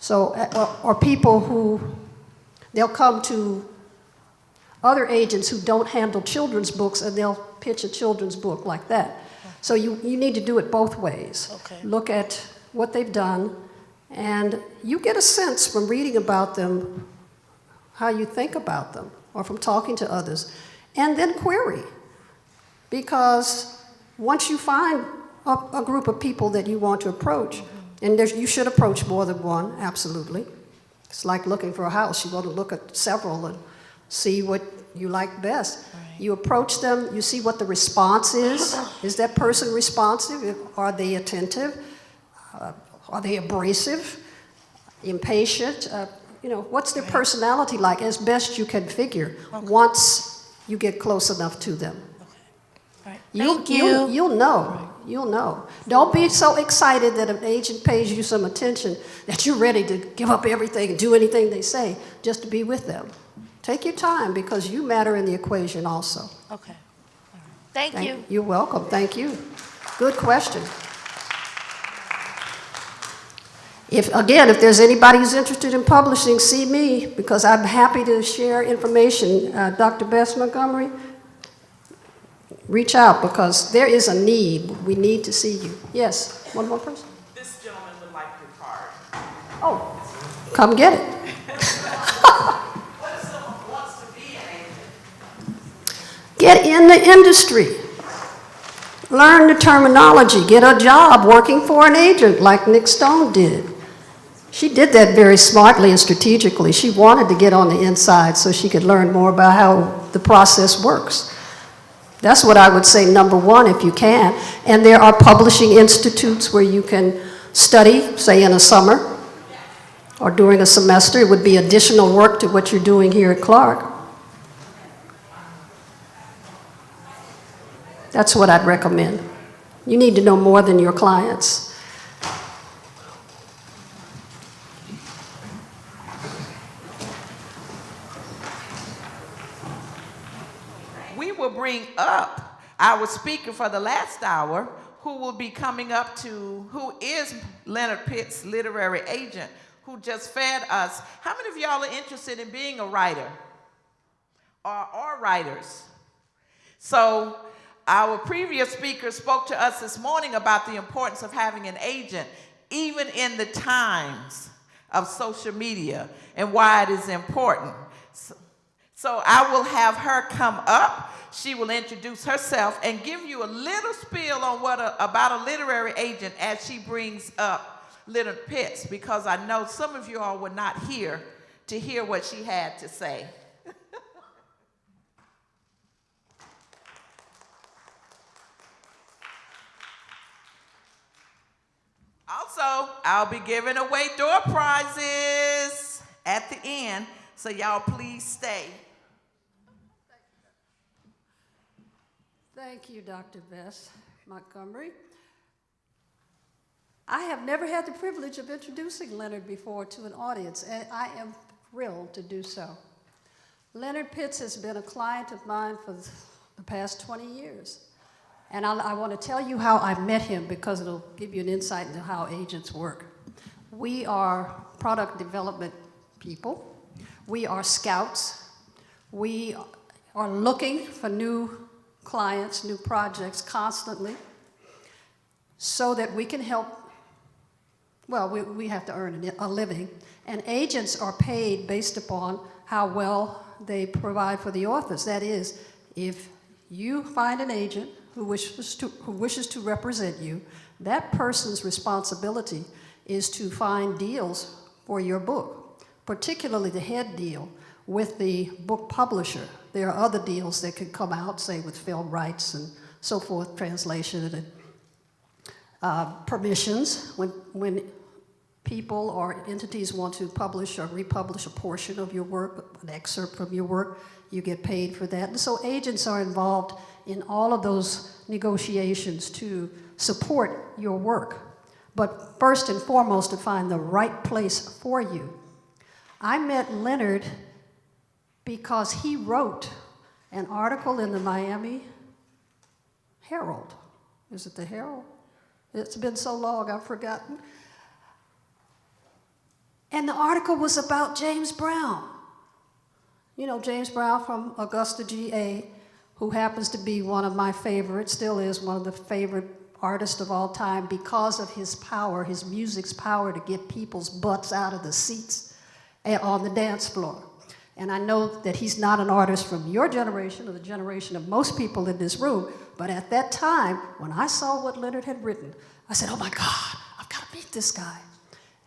So, or people who, they'll come to other agents who don't handle children's books, and they'll pitch a children's book like that. So you need to do it both ways. Okay. Look at what they've done, and you get a sense from reading about them how you think about them, or from talking to others, and then query. Because once you find a group of people that you want to approach, and you should approach more than one, absolutely. It's like looking for a house. You want to look at several and see what you like best. Right. You approach them, you see what the response is. Is that person responsive? Are they attentive? Are they abrasive? Impatient? What's their personality like as best you can figure once you get close enough to them. Okay. Right. You'll know. Right. You'll know. Don't be so excited that an agent pays you some attention that you're ready to give up everything and do anything they say just to be with them. Take your time because you matter in the equation also. Okay. All right. Thank you. You're welcome. Thank you. Good question. If there's anybody who's interested in publishing, see me, because I'm happy to share information. Dr. Bess Montgomery, reach out, because there is a need. We need to see you. Yes, one more person? This gentleman would like your card. Oh, come get it. What if someone wants to be an agent? Get in the industry. Learn the terminology. Get a job working for an agent like Nick Stone did. She did that very smartly and strategically. She wanted to get on the inside so she could learn more about how the process works. That's what I would say, number one, if you can. And there are publishing institutes where you can study, say in a summer or during a semester. It would be additional work to what you're doing here at Clark. That's what I'd recommend. You need to know more than your clients. We will bring up our speaker for the last hour, who will be coming up who is Leonard Pitts' literary agent, who just fed us. How many of y'all are interested in being a writer or writers? So our previous speaker spoke to us this morning about the importance of having an agent, even in the times of social media, and why it is important. So I will have her come up. She will introduce herself and give you a little spiel on about a literary agent as she brings up Leonard Pitts, because I know some of you all were not here to hear what she had to say. Also, I'll be giving away door prizes at the end, so y'all please stay. Thank you, Dr. Bess Montgomery. I have never had the privilege of introducing Leonard before to an audience, and I am thrilled to do so. Leonard Pitts has been a client of mine for the past 20 years. And I want to tell you how I met him, because it'll give you an insight into how agents work. We are product development people. We are scouts. We are looking for new clients, new projects constantly, so that we can help. Well, we have to earn a living, and agents are paid based upon how well they provide for the authors. That is, if you find an agent who wishes to represent you, that person's responsibility is to find deals for your book, particularly the head deal with the book publisher. There are other deals that could come out, say with film rights and so forth, translation and permissions. When people or entities want to publish or republish a portion of your work, an excerpt from your work, you get paid for that. And so agents are involved in all of those negotiations to support your work, but first and foremost to find the right place for you. I met Leonard because he wrote an article in the Miami Herald. Is it the Herald? It's been so long, I've forgotten. And the article was about James Brown. You know, James Brown from Augusta, GA, who happens to be one of my favorites, still is one of the favorite artists of all time because of his power, his music's power to get people's butts out of the seats and on the dance floor. And I know that he's not an artist from your generation or the generation of most people in this room, but at that time, when I saw what Leonard had written, I said, oh my God, I've got to meet this guy.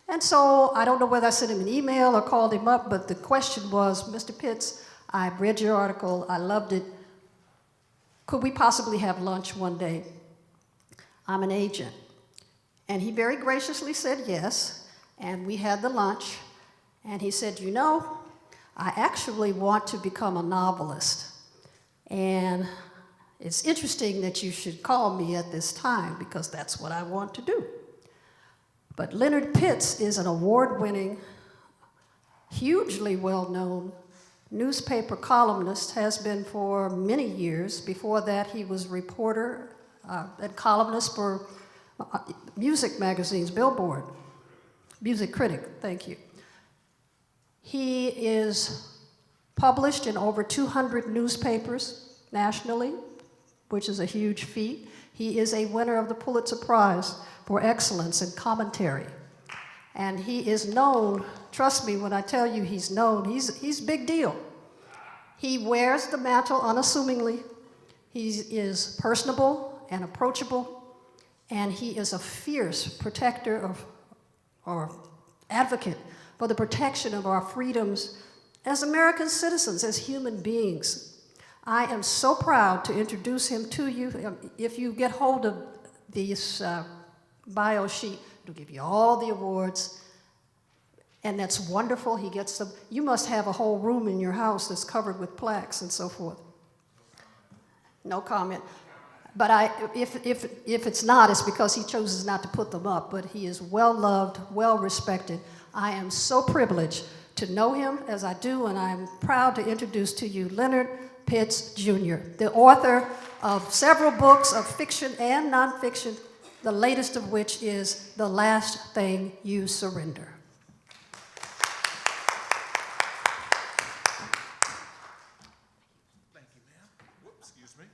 And so I don't know whether I sent him an email or called him up, but the question was, Mr. Pitts, I read your article, I loved it. Could we possibly have lunch one day? I'm an agent. And he very graciously said yes, and we had the lunch, and he said, you know, I actually want to become a novelist. And it's interesting that you should call me at this time because that's what I want to do. But Leonard Pitts is an award-winning, hugely well-known newspaper columnist, has been for many years. Before that, he was reporter and columnist for music magazines, Billboard, music critic, thank you. He is published in over 200 newspapers nationally, which is a huge feat. He is a winner of the Pulitzer Prize for excellence in commentary. And he is known, trust me when I tell you he's known, he's a big deal. He wears the mantle unassumingly. He is personable and approachable, and he is a fierce protector of, or advocate for the protection of our freedoms as American citizens, as human beings. I am so proud to introduce him to you. If you get hold of this bio sheet, it'll give you all the awards, and that's wonderful. He gets them. You must have a whole room in your house that's covered with plaques and so forth. No comment. But if it's not, it's because he chooses not to put them up. But he is well-loved, well-respected. I am so privileged to know him as I do, and I'm proud to introduce to you Leonard Pitts, Jr., the author of several books of fiction and nonfiction, the latest of which is The Last Thing You Surrender. Thank you, ma'am. Whoops, excuse me.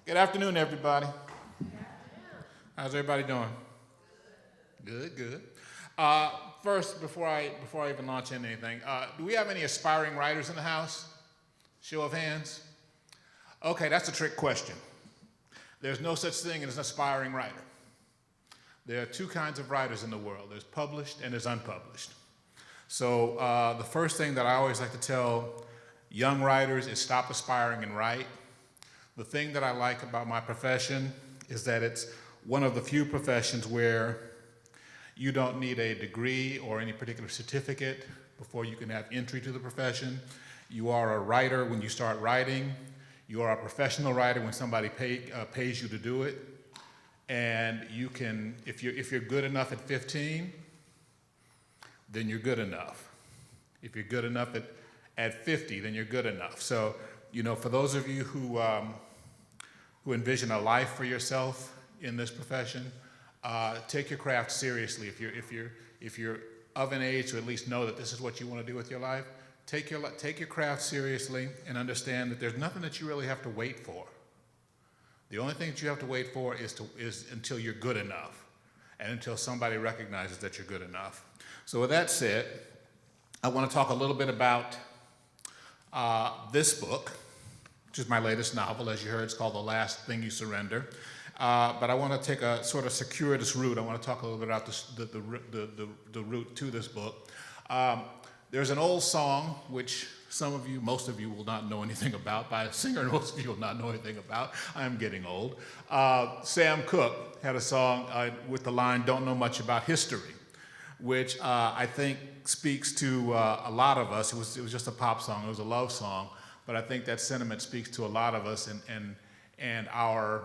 Good afternoon, everybody. How's everybody doing? Good, good. First, before I even launch into anything, do we have any aspiring writers in the house? Show of hands. Okay, that's a trick question. There's no such thing as an aspiring writer. There are two kinds of writers in the world. There's published and there's unpublished. So the first thing that I always like to tell young writers is stop aspiring and write. The thing that I like about my profession is that it's one of the few professions where you don't need a degree or any particular certificate before you can have entry to the profession. You are a writer when you start writing. You are a professional writer when somebody pays you to do it. And you can, if you're good enough at 15, then you're good enough. If you're good enough at 50, then you're good enough. So, you know, for those of you who envision a life for yourself in this profession, take your craft seriously. If you're of an age to at least know that this is what you want to do with your life, take your craft seriously and understand that there's nothing that you really have to wait for. The only thing that you have to wait for is until you're good enough and until somebody recognizes that you're good enough. So with that said, I want to talk a little bit about this book, which is my latest novel. As you heard, it's called The Last Thing You Surrender. But I want to take a sort of circuitous route. I want to talk a little bit about the route to this book. There's an old song, which some of you, most of you will not know anything about, by a singer most of you will not know anything about. I am getting old. Sam Cooke had a song with the line, "Don't know much about history," which I think speaks to a lot of us. It was just a pop song, it was a love song, but I think that sentiment speaks to a lot of us and our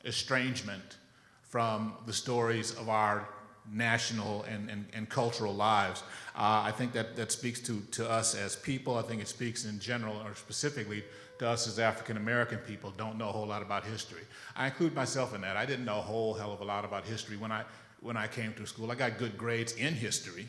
estrangement from the stories of our national and cultural lives. I think that speaks to us as people. I think it speaks in general, or specifically to us as African American people, don't know a whole lot about history. I include myself in that. I didn't know a whole hell of a lot about history when I came to school. I got good grades in history,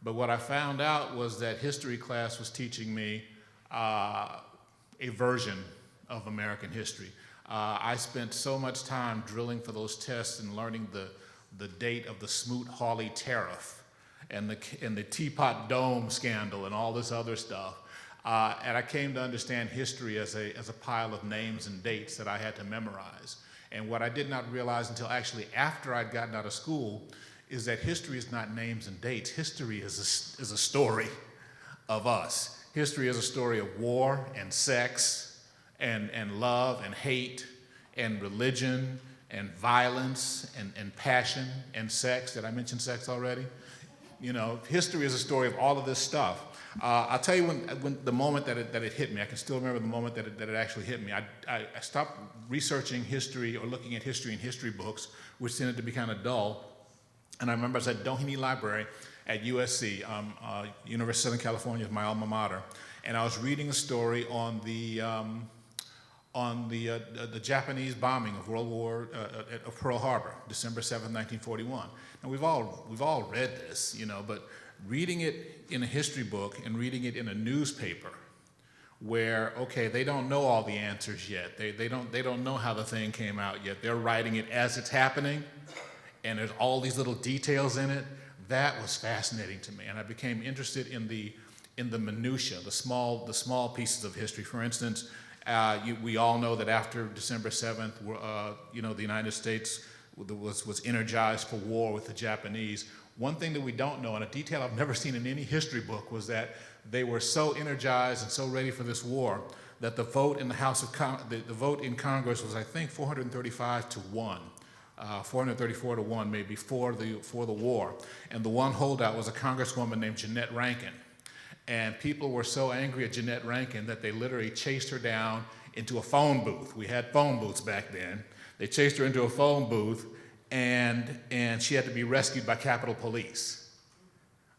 but what I found out was that history class was teaching me a version of American history. I spent so much time drilling for those tests and learning the date of the Smoot-Hawley Tariff and the Teapot Dome scandal and all this other stuff. And I came to understand history as a pile of names and dates that I had to memorize. And what I did not realize until actually after I'd gotten out of school is that history is not names and dates. History is a story of us. History is a story of war and sex and love and hate and religion and violence and passion and sex. Did I mention sex already? You know, history is a story of all of this stuff. I'll tell you when the moment that it hit me. I can still remember the moment that it actually hit me. I stopped researching history or looking at history in history books, which tended to be kind of dull. And I remember I was at Doheny Library at USC, University of Southern California is my alma mater, and I was reading a story on the Japanese bombing of of Pearl Harbor, December 7, 1941. Now we've all read this, you know, but reading it in a history book and reading it in a newspaper, where okay, they don't know all the answers yet. They don't know how the thing came out yet. They're writing it as it's happening, and there's all these little details in it. That was fascinating to me, and I became interested in the minutia, the small pieces of history. For instance, we all know that after December 7th, you know, the United States was energized for war with the Japanese. One thing that we don't know, and a detail I've never seen in any history book, was that they were so energized and so ready for this war that the vote in the the vote in Congress was, I think, 435 to 1. 434 to 1 maybe for the war. And the one holdout was a congresswoman named Jeannette Rankin. And people were so angry at Jeannette Rankin that they literally chased her down into a phone booth. We had phone booths back then. They chased her into a phone booth, and she had to be rescued by Capitol Police.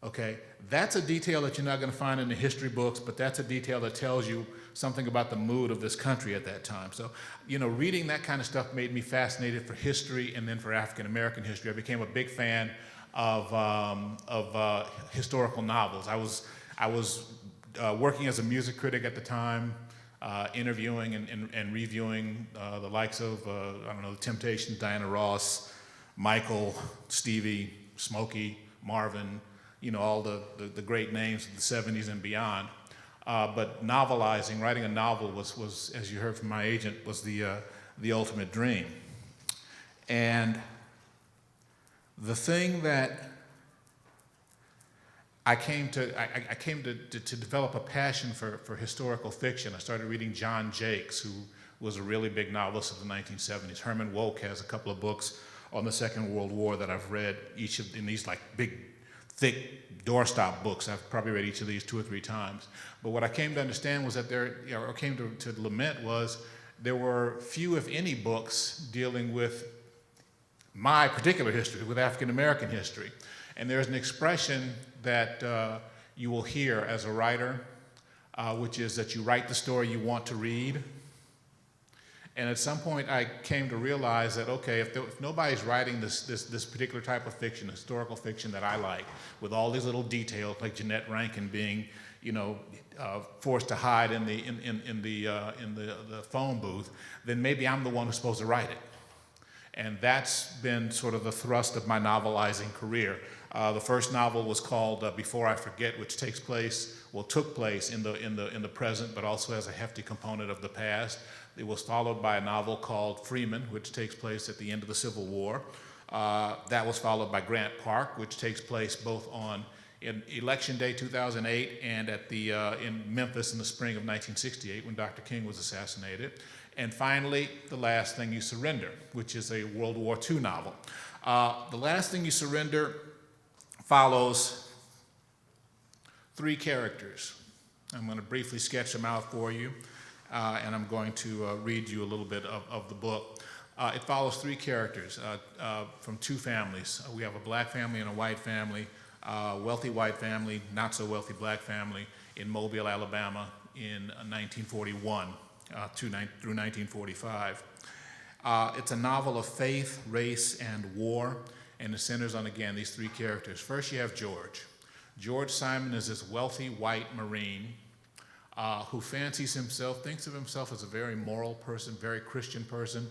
Okay, that's a detail that you're not going to find in the history books, but that's a detail that tells you something about the mood of this country at that time. So, you know, reading that kind of stuff made me fascinated for history and then for African American history. I became a big fan of historical novels. I was working as a music critic at the time, interviewing and reviewing the likes of, I don't know, The Temptations, Diana Ross, Michael, Stevie, Smokey, Marvin, you know, all the great names of the 70s and beyond. But novelizing, writing a novel was, as you heard from my agent, was the ultimate dream. And the thing that I came to develop a passion for historical fiction. I started reading John Jakes, who was a really big novelist of the 1970s. Herman Wouk has a couple of books on the Second World War that I've read, each in these like big, thick doorstop books. I've probably read each of these 2 or 3 times. But what I came to understand was that or came to lament was there were few, if any, books dealing with my particular history, with African American history. And there's an expression that you will hear as a writer, which is that you write the story you want to read. And at some point I came to realize that, okay, if nobody's writing this particular type of fiction, historical fiction that I like, with all these little details, like Jeannette Rankin being, you know, forced to hide in the phone booth, then maybe I'm the one who's supposed to write it. And that's been sort of the thrust of my novelizing career. The first novel was called Before I Forget, which took place in the present, but also has a hefty component of the past. It was followed by a novel called Freeman, which takes place at the end of the Civil War. That was followed by Grant Park, which takes place both on Election Day 2008 and in Memphis in the spring of 1968 when Dr. King was assassinated. And finally, The Last Thing You Surrender, which is a World War II novel. The Last Thing You Surrender follows 3 characters. I'm going to briefly sketch them out for you, and I'm going to read you a little bit of the book. It follows 3 characters from 2 families. We have a black family and a white family, wealthy white family, not so wealthy black family in Mobile, Alabama in 1941 through 1945. It's a novel of faith, race, and war, and it centers on, again, these 3 characters. First, you have George. George Simon is this wealthy white Marine who fancies himself, thinks of himself as a very moral person, very Christian person,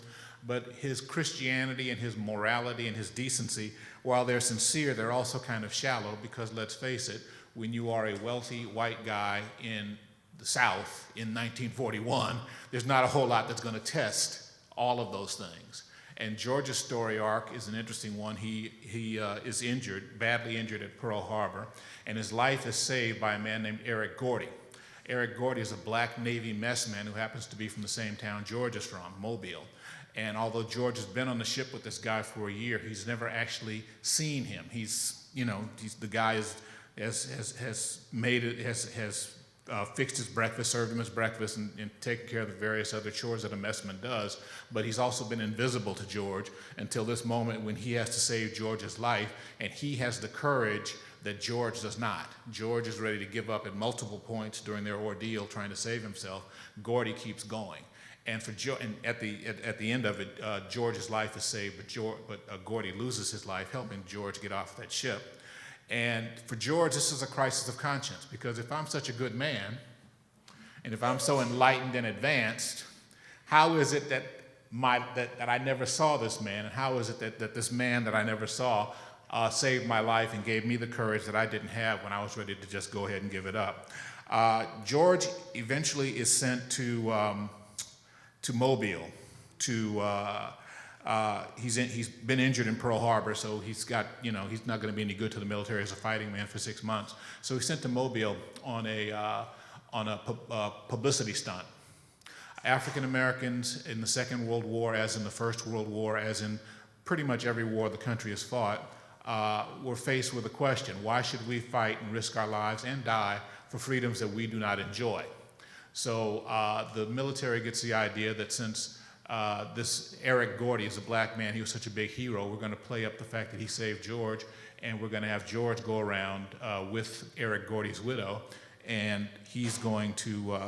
but his Christianity and his morality and his decency, while they're sincere, they're also kind of shallow because, let's face it, when you are a wealthy white guy in the South in 1941, there's not a whole lot that's going to test all of those things. And George's story arc is an interesting one. He is injured, badly injured at Pearl Harbor, and his life is saved by a man named Eric Gordy. Eric Gordy is a black Navy messman who happens to be from the same town George is from, Mobile. And although George has been on the ship with this guy for a year, he's never actually seen him. The guy has fixed his breakfast, served him his breakfast, and taken care of the various other chores that a messman does. But he's also been invisible to George until this moment when he has to save George's life, and he has the courage that George does not. George is ready to give up at multiple points during their ordeal trying to save himself. Gordy keeps going. And at the end of it, George's life is saved, but Gordy loses his life helping George get off that ship. And for George, this is a crisis of conscience, because if I'm such a good man, and if I'm so enlightened and advanced, how is it that I never saw this man, and how is it that this man that I never saw saved my life and gave me the courage that I didn't have when I was ready to just go ahead and give it up? George eventually is sent to Mobile. He's been injured in Pearl Harbor, so he's not going to be any good to the military as a fighting man for 6 months. So he's sent to Mobile on a publicity stunt. African Americans in the Second World War, as in the First World War, as in pretty much every war the country has fought, were faced with a question: why should we fight and risk our lives and die for freedoms that we do not enjoy? So the military gets the idea that since this Eric Gordy is a black man, he was such a big hero, we're going to play up the fact that he saved George, and we're going to have George go around with Eric Gordy's widow, and he's going to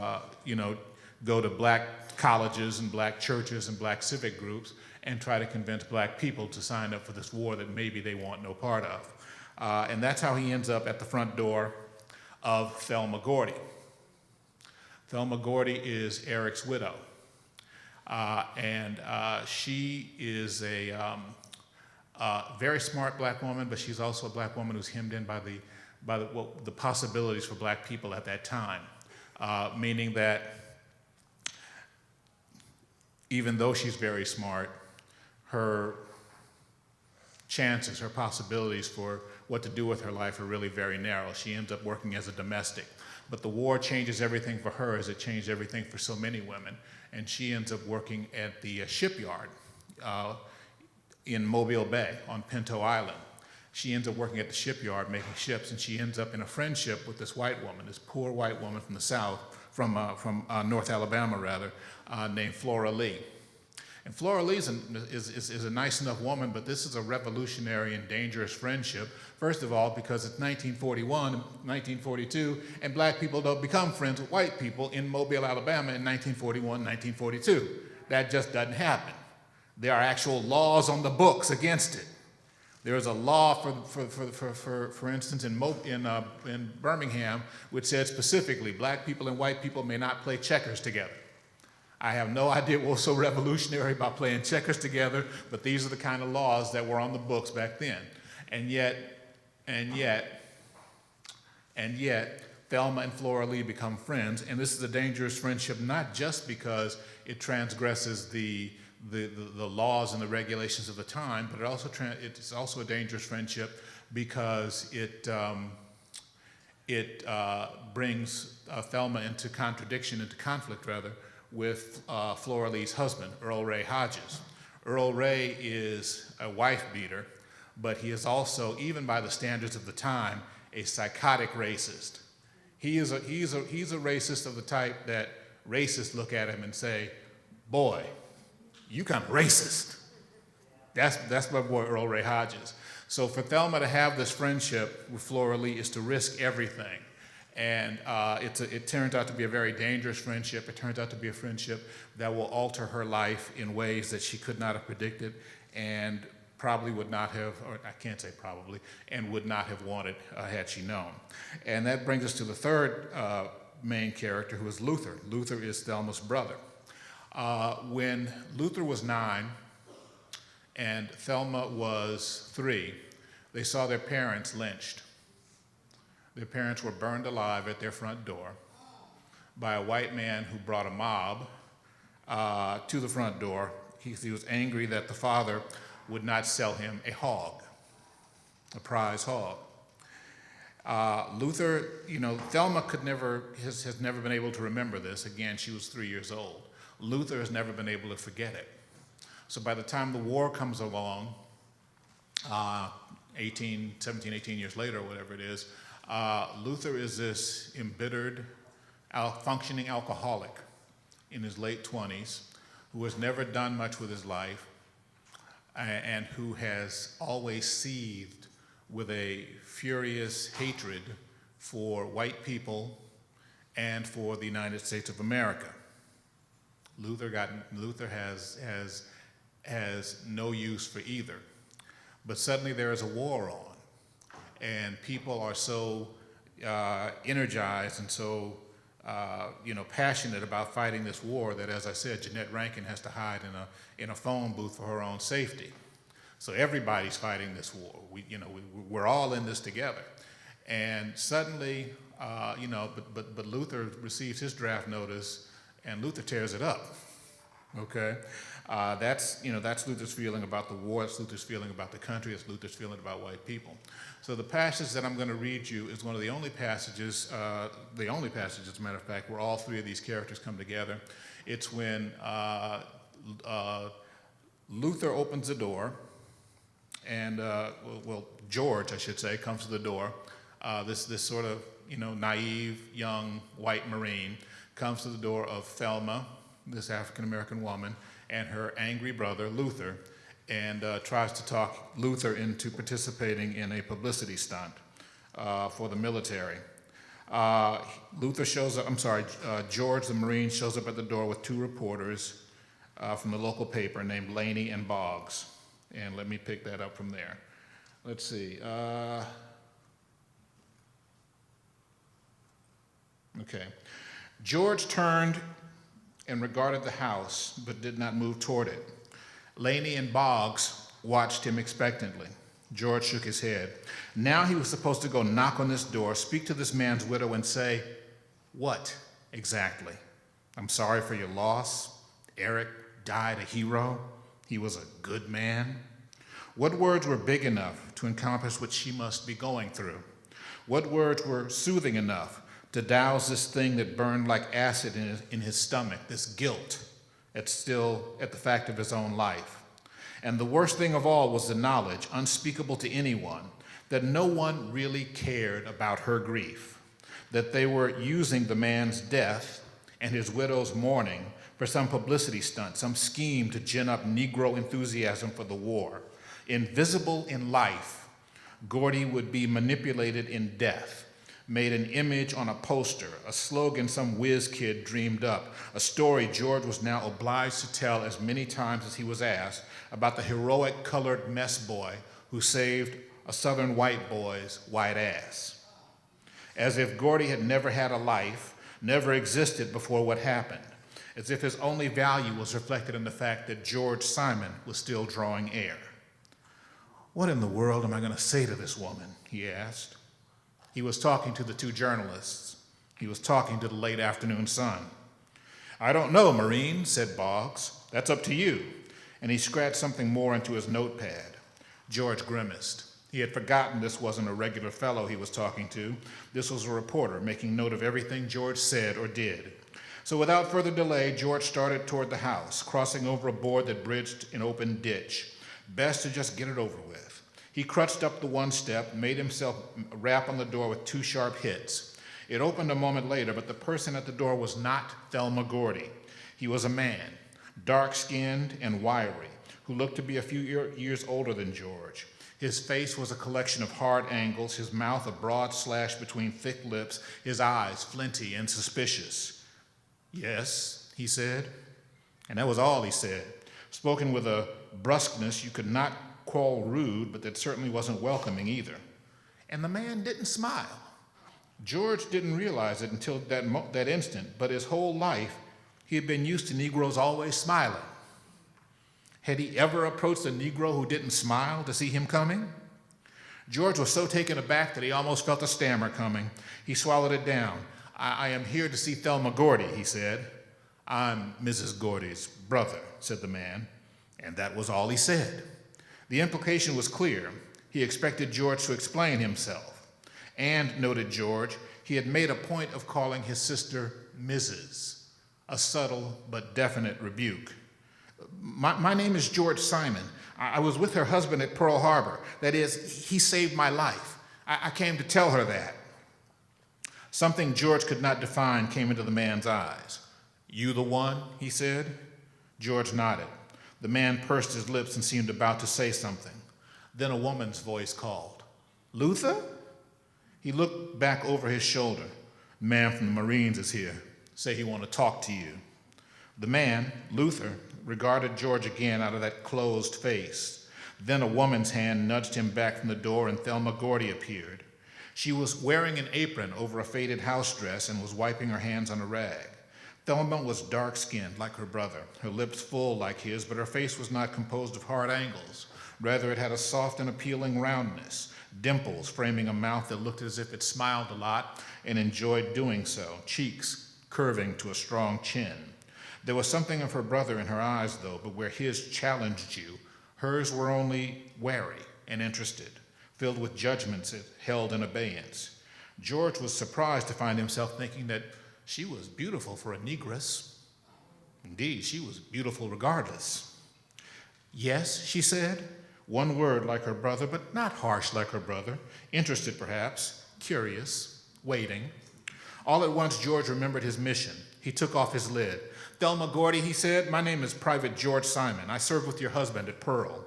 go to black colleges and black churches and black civic groups and try to convince black people to sign up for this war that maybe they want no part of. And that's how he ends up at the front door of Thelma Gordy. Thelma Gordy is Eric's widow. And she is a very smart black woman, but she's also a black woman who's hemmed in by the possibilities for black people at that time, meaning that even though she's very smart, her chances, her possibilities for what to do with her life are really very narrow. She ends up working as a domestic. But the war changes everything for her, as it changed everything for so many women. And she ends up working at the shipyard in Mobile Bay on Pinto Island. She ends up working at the shipyard making ships, and she ends up in a friendship with this white woman, this poor white woman from the South, from North Alabama rather, named Flora Lee. And Flora Lee is a nice enough woman, but this is a revolutionary and dangerous friendship. First of all, because it's 1941, 1942, and black people don't become friends with white people in Mobile, Alabama in 1941, 1942. That just doesn't happen. There are actual laws on the books against it. There is a law, for instance, in Birmingham, which said specifically black people and white people may not play checkers together. I have no idea what was so revolutionary about playing checkers together, but these are the kind of laws that were on the books back then. And yet, Thelma and Flora Lee become friends, and this is a dangerous friendship not just because it transgresses the laws and the regulations of the time, but it's also a dangerous friendship because it brings Thelma into conflict with Flora Lee's husband, Earl Ray Hodges. Earl Ray is a wife beater, but he is also, even by the standards of the time, a psychotic racist. He's a racist of the type that racists look at him and say, "Boy, you kind of racist." That's my boy Earl Ray Hodges. So for Thelma to have this friendship with Flora Lee is to risk everything. And it turns out to be a very dangerous friendship. It turns out to be a friendship that will alter her life in ways that she could not have predicted and probably would not have, or I can't say probably, and would not have wanted had she known. And that brings us to the third main character, who is Luther. Luther is Thelma's brother. When Luther was 9 and Thelma was 3, they saw their parents lynched. Their parents were burned alive at their front door by a white man who brought a mob to the front door. He was angry that the father would not sell him a hog, a prize hog. Luther, Thelma has never been able to remember this. Again, she was 3 years old. Luther has never been able to forget it. So by the time the war comes along, 17, 18 years later, or whatever it is, Luther is this embittered, functioning alcoholic in his late 20s who has never done much with his life and who has always seethed with a furious hatred for white people and for the United States of America. Luther has no use for either. But suddenly there is a war on, and people are so energized and so passionate about fighting this war that, as I said, Jeanette Rankin has to hide in a phone booth for her own safety. So everybody's fighting this war. We're all in this together. And suddenly, but Luther receives his draft notice, and Luther tears it up. Okay, that's Luther's feeling about the war. That's Luther's feeling about the country. It's Luther's feeling about white people. So the passage that I'm going to read you is one of the only passages, as a matter of fact, where all three of these characters come together. It's when Luther opens the door, and George, I should say, comes to the door. This sort of naive young white Marine comes to the door of Thelma, this African-American woman, and her angry brother, Luther, and tries to talk Luther into participating in a publicity stunt for the military. George the Marine shows up at the door with 2 reporters from the local paper named Laney and Boggs. And let me pick that up from there. Let's see. Okay. George turned and regarded the house, but did not move toward it. Laney and Boggs watched him expectantly. George shook his head. Now he was supposed to go knock on this door, speak to this man's widow, and say, "What exactly? I'm sorry for your loss. Eric died a hero. He was a good man." What words were big enough to encompass what she must be going through? What words were soothing enough to douse this thing that burned like acid in his stomach, this guilt at the fact of his own life? And the worst thing of all was the knowledge, unspeakable to anyone, that no one really cared about her grief, that they were using the man's death and his widow's mourning for some publicity stunt, some scheme to gin up Negro enthusiasm for the war. Invisible in life, Gordy would be manipulated in death, made an image on a poster, a slogan some whiz kid dreamed up, a story George was now obliged to tell as many times as he was asked about the heroic colored mess boy who saved a southern white boy's white ass. As if Gordy had never had a life, never existed before what happened. As if his only value was reflected in the fact that George Simon was still drawing air. "What in the world am I going to say to this woman?" he asked. He was talking to the 2 journalists. He was talking to the late afternoon sun. "I don't know, Marine," said Boggs. "That's up to you." And he scratched something more into his notepad. George grimaced. He had forgotten this wasn't a regular fellow he was talking to. This was a reporter making note of everything George said or did. So without further delay, George started toward the house, crossing over a board that bridged an open ditch. Best to just get it over with. He crunched up the one step, made himself rap on the door with 2 sharp hits. It opened a moment later, but the person at the door was not Thelma Gordy. He was a man, dark-skinned and wiry, who looked to be a few years older than George. His face was a collection of hard angles, his mouth a broad slash between thick lips, his eyes flinty and suspicious. "Yes," he said. And that was all he said, spoken with a brusqueness you could not call rude, but that certainly wasn't welcoming either. And the man didn't smile. George didn't realize it until that instant, but his whole life he had been used to Negroes always smiling. Had he ever approached a Negro who didn't smile to see him coming? George was so taken aback that he almost felt a stammer coming. He swallowed it down. I am here to see Thelma Gordy, he said. I'm Mrs. Gordy's brother, said the man, and that was all he said. The implication was clear. He expected George to explain himself. And, noted George, he had made a point of calling his sister Mrs., a subtle but definite rebuke. My name is George Simon. I was with her husband at Pearl Harbor. That is, he saved my life. I came to tell her that. Something George could not define came into the man's eyes. You the one, he said. George nodded. The man pursed his lips and seemed about to say something. Then a woman's voice called, Luther? He looked back over his shoulder. The man from the Marines is here. Say he want to talk to you. The man, Luther, regarded George again out of that closed face. Then a woman's hand nudged him back from the door and Thelma Gordy appeared. She was wearing an apron over a faded house dress and was wiping her hands on a rag. Thelma was dark-skinned like her brother, her lips full like his, but her face was not composed of hard angles. Rather, it had a soft and appealing roundness, dimples framing a mouth that looked as if it smiled a lot and enjoyed doing so, cheeks curving to a strong chin. There was something of her brother in her eyes, though, but where his challenged you, hers were only wary and interested, filled with judgments it held in abeyance. George was surprised to find himself thinking that she was beautiful for a negress. Indeed, she was beautiful regardless. Yes, she said, one word like her brother, but not harsh like her brother, interested perhaps, curious, waiting. All at once, George remembered his mission. He took off his lid. Thelma Gordy, he said, my name is Private George Simon. I served with your husband at Pearl.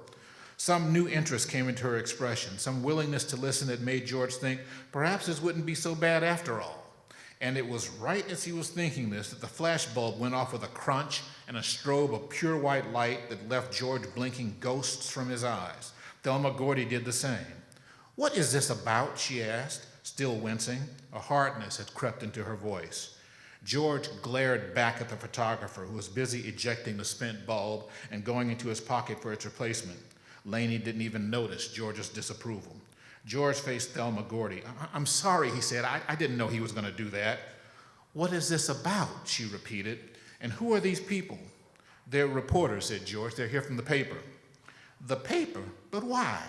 Some new interest came into her expression, some willingness to listen that made George think perhaps this wouldn't be so bad after all. And it was right as he was thinking this that the flash bulb went off with a crunch and a strobe of pure white light that left George blinking ghosts from his eyes. Thelma Gordy did the same. What is this about? She asked, still wincing. A hardness had crept into her voice. George glared back at the photographer who was busy ejecting the spent bulb and going into his pocket for its replacement. Laney didn't even notice George's disapproval. George faced Thelma Gordy. I'm sorry, he said. I didn't know he was going to do that. What is this about? She repeated. And who are these people? They're reporters, said George. They're here from the paper. The paper? But why?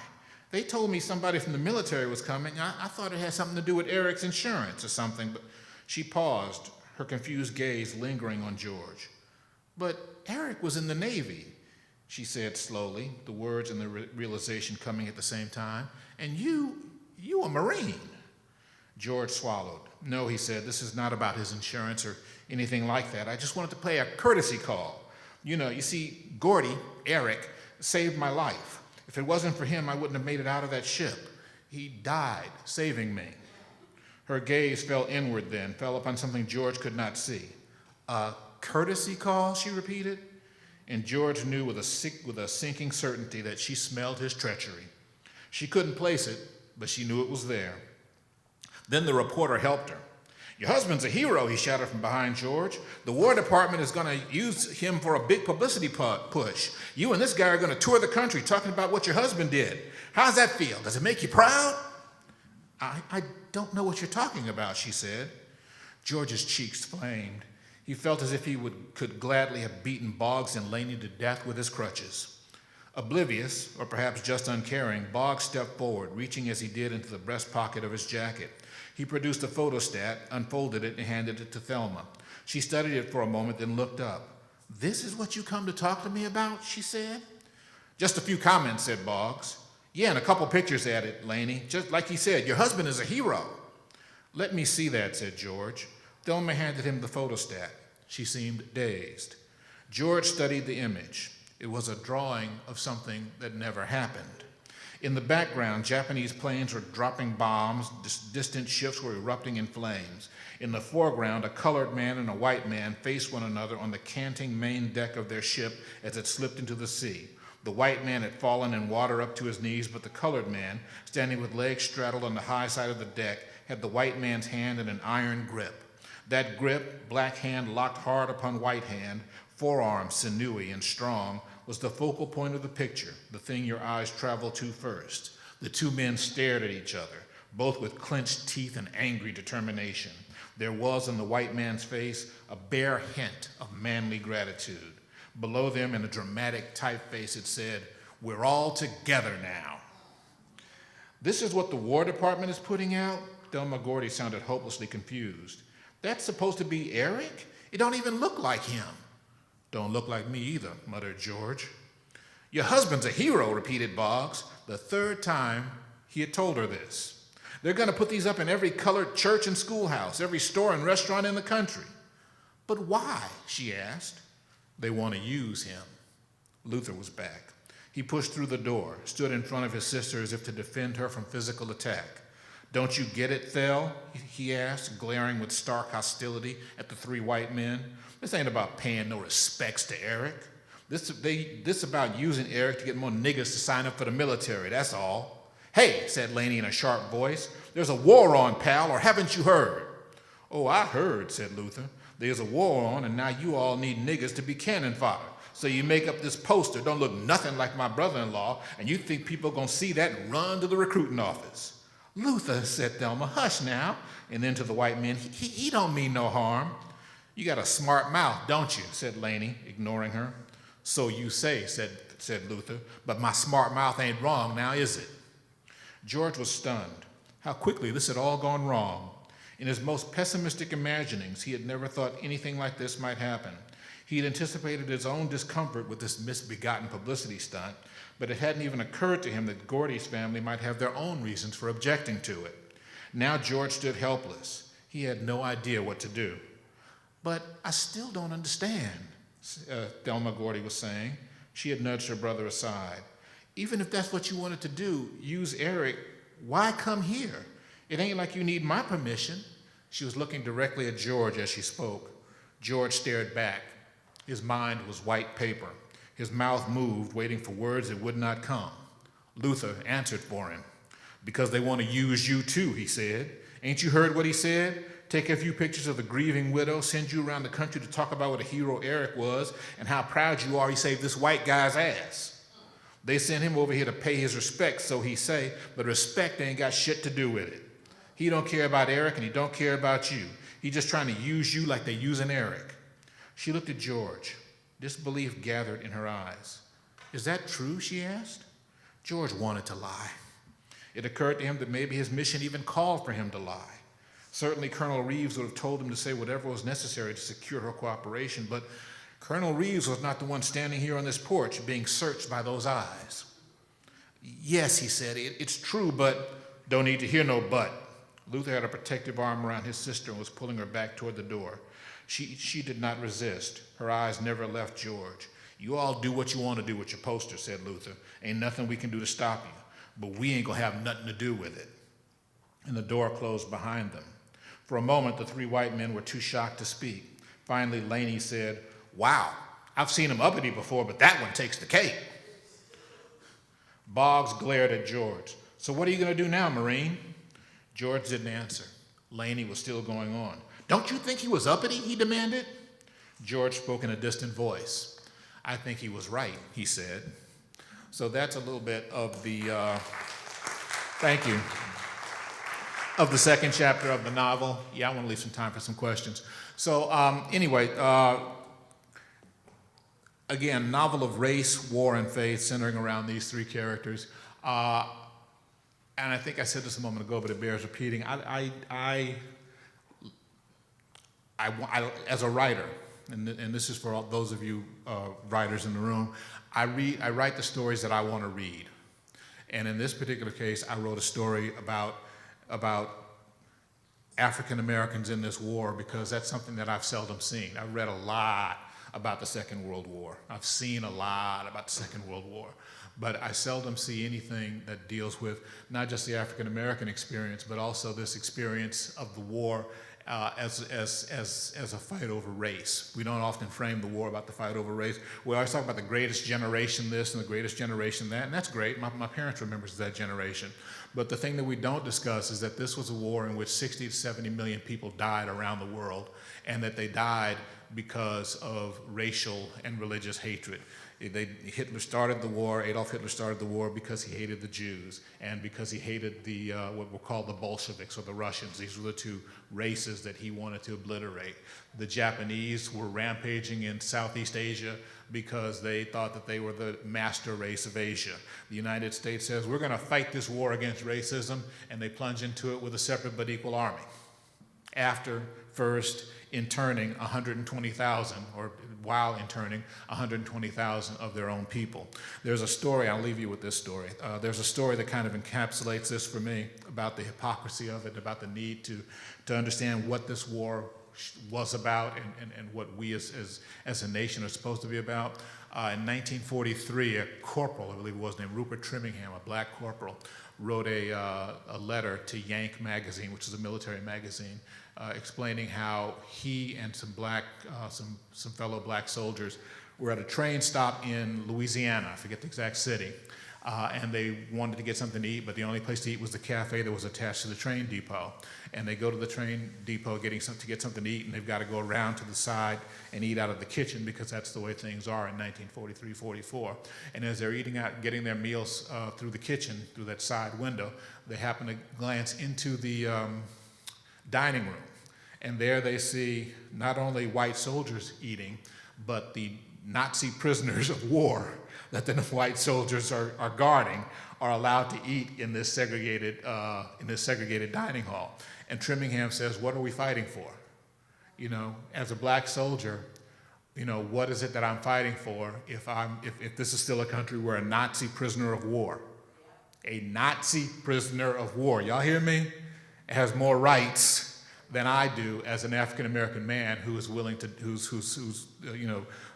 They told me somebody from the military was coming. I thought it had something to do with Eric's insurance or something. But she paused, her confused gaze lingering on George. But Eric was in the Navy, she said slowly, the words and the realization coming at the same time. And you a Marine. George swallowed. No, he said, this is not about his insurance or anything like that. I just wanted to pay a courtesy call. You see, Gordy, Eric, saved my life. If it wasn't for him, I wouldn't have made it out of that ship. He died saving me. Her gaze fell inward then, fell upon something George could not see. A courtesy call, she repeated. And George knew with a sinking certainty that she smelled his treachery. She couldn't place it, but she knew it was there. Then the reporter helped her. Your husband's a hero, he shouted from behind George. The War Department is going to use him for a big publicity push. You and this guy are going to tour the country talking about what your husband did. How's that feel? Does it make you proud? I don't know what you're talking about, she said. George's cheeks flamed. He felt as if he could gladly have beaten Boggs and Laney to death with his crutches. Oblivious, or perhaps just uncaring, Boggs stepped forward, reaching as he did into the breast pocket of his jacket. He produced a photostat, unfolded it, and handed it to Thelma. She studied it for a moment, then looked up. This is what you come to talk to me about, she said. Just a few comments, said Boggs. Yeah, and a couple pictures added, Laney. Just like he said, your husband is a hero. Let me see that, said George. Thelma handed him the photostat. She seemed dazed. George studied the image. It was a drawing of something that never happened. In the background, Japanese planes were dropping bombs, distant ships were erupting in flames. In the foreground, a colored man and a white man faced one another on the canting main deck of their ship as it slipped into the sea. The white man had fallen in water up to his knees, but the colored man, standing with legs straddled on the high side of the deck, had the white man's hand in an iron grip. That grip, black hand locked hard upon white hand, forearm sinewy and strong, was the focal point of the picture, the thing your eyes traveled to first. The two men stared at each other, both with clenched teeth and angry determination. There was in the white man's face a bare hint of manly gratitude. Below them, in a dramatic typeface, it said, "We're all together now." "This is what the War Department is putting out?" Thelma Gordy sounded hopelessly confused. "That's supposed to be Eric? It don't even look like him." "Don't look like me either," muttered George. "Your husband's a hero," repeated Boggs, the third time he had told her this. "They're going to put these up in every colored church and schoolhouse, every store and restaurant in the country." "But why?" she asked. "They want to use him." Luther was back. He pushed through the door, stood in front of his sister as if to defend her from physical attack. "Don't you get it, Thel?" he asked, glaring with stark hostility at the three white men. "This ain't about paying no respects to Eric. This about using Eric to get more niggas to sign up for the military, that's all." "Hey," said Laney in a sharp voice, "there's a war on, pal, or haven't you heard?" "Oh, I heard," said Luther. "There's a war on, and now you all need niggas to be cannon fodder. So you make up this poster, don't look nothing like my brother-in-law, and you think people are going to see that and run to the recruiting office." "Luther," said Thelma, "hush now." And then to the white men, he don't mean no harm." "You got a smart mouth, don't you?" said Laney, ignoring her. "So you say," said Luther, "but my smart mouth ain't wrong now, is it?" George was stunned. How quickly this had all gone wrong. In his most pessimistic imaginings, he had never thought anything like this might happen. He had anticipated his own discomfort with this misbegotten publicity stunt, but it hadn't even occurred to him that Gordy's family might have their own reasons for objecting to it. Now George stood helpless. He had no idea what to do. "But I still don't understand," Thelma Gordy was saying. She had nudged her brother aside. "Even if that's what you wanted to do, use Eric, why come here? It ain't like you need my permission." She was looking directly at George as she spoke. George stared back. His mind was white paper. His mouth moved, waiting for words that would not come. Luther answered for him. "Because they want to use you too," he said. "Ain't you heard what he said? Take a few pictures of the grieving widow, send you around the country to talk about what a hero Eric was and how proud you are he saved this white guy's ass. They sent him over here to pay his respects, so he say, but respect ain't got shit to do with it. He don't care about Eric and he don't care about you. He just trying to use you like they using Eric." She looked at George. Disbelief gathered in her eyes. "Is that true?" she asked. George wanted to lie. It occurred to him that maybe his mission even called for him to lie. Certainly Colonel Reeves would have told him to say whatever was necessary to secure her cooperation, but Colonel Reeves was not the one standing here on this porch being searched by those eyes. "Yes," he said, it's true, but..." "Don't need to hear no but." Luther had a protective arm around his sister and was pulling her back toward the door. She did not resist. Her eyes never left George. "You all do what you want to do with your poster," said Luther. "Ain't nothing we can do to stop you, but we ain't gonna have nothing to do with it." And the door closed behind them. For a moment, the three white men were too shocked to speak. Finally, Laney said, "Wow, I've seen him uppity before, but that one takes the cake." Boggs glared at George. "So what are you going to do now, Marine?" George didn't answer. Laney was still going on. "Don't you think he was uppity?" he demanded. George spoke in a distant voice. "I think he was right," he said. So that's a little bit of the, thank you, of the second chapter of the novel. Yeah, I want to leave some time for some questions. So anyway, again, novel of race, war, and faith centering around these three characters. And I think I said this a moment ago, but it bears repeating. I as a writer, and this is for all those of you writers in the room, I write the stories that I want to read. And in this particular case, I wrote a story about African Americans in this war because that's something that I've seldom seen. I've read a lot about the Second World War. I've seen a lot about the Second World War, but I seldom see anything that deals with not just the African American experience, but also this experience of the war as a fight over race. We don't often frame the war about the fight over race. We always talk about the greatest generation this and the greatest generation that, and that's great. My parents remember that generation. But the thing that we don't discuss is that this was a war in which 60 to 70 million people died around the world, and that they died because of racial and religious hatred. Hitler started the war, Adolf Hitler started the war because he hated the Jews and because he hated the what were called the Bolsheviks or the Russians. These were the two races that he wanted to obliterate. The Japanese were rampaging in Southeast Asia because they thought that they were the master race of Asia. The United States says, we're going to fight this war against racism, and they plunge into it with a separate but equal army. After first interning 120,000, or while interning 120,000 of their own people. There's a story, I'll leave you with this story. There's a story that kind of encapsulates this for me about the hypocrisy of it, about the need to understand what this war was about and what we as a nation are supposed to be about. In 1943, a corporal, I believe it was, named Rupert Trimmingham, a black corporal, wrote a letter to Yank magazine, which is a military magazine, explaining how he and some fellow black soldiers were at a train stop in Louisiana, I forget the exact city, and they wanted to get something to eat, but the only place to eat was the cafe that was attached to the train depot. And they go to the train depot to get something to eat, and they've got to go around to the side and eat out of the kitchen because that's the way things are in 1943-44. And as they're eating out, getting their meals through the kitchen, through that side window, they happen to glance into the dining room. And there they see not only white soldiers eating, but the Nazi prisoners of war that the white soldiers are guarding are allowed to eat in this segregated dining hall. And Trimmingham says, what are we fighting for? You know, as a black soldier, you know, what is it that I'm fighting for if this is still a country where a Nazi prisoner of war, y'all hear me, has more rights than I do as an African American man who is willing to, who's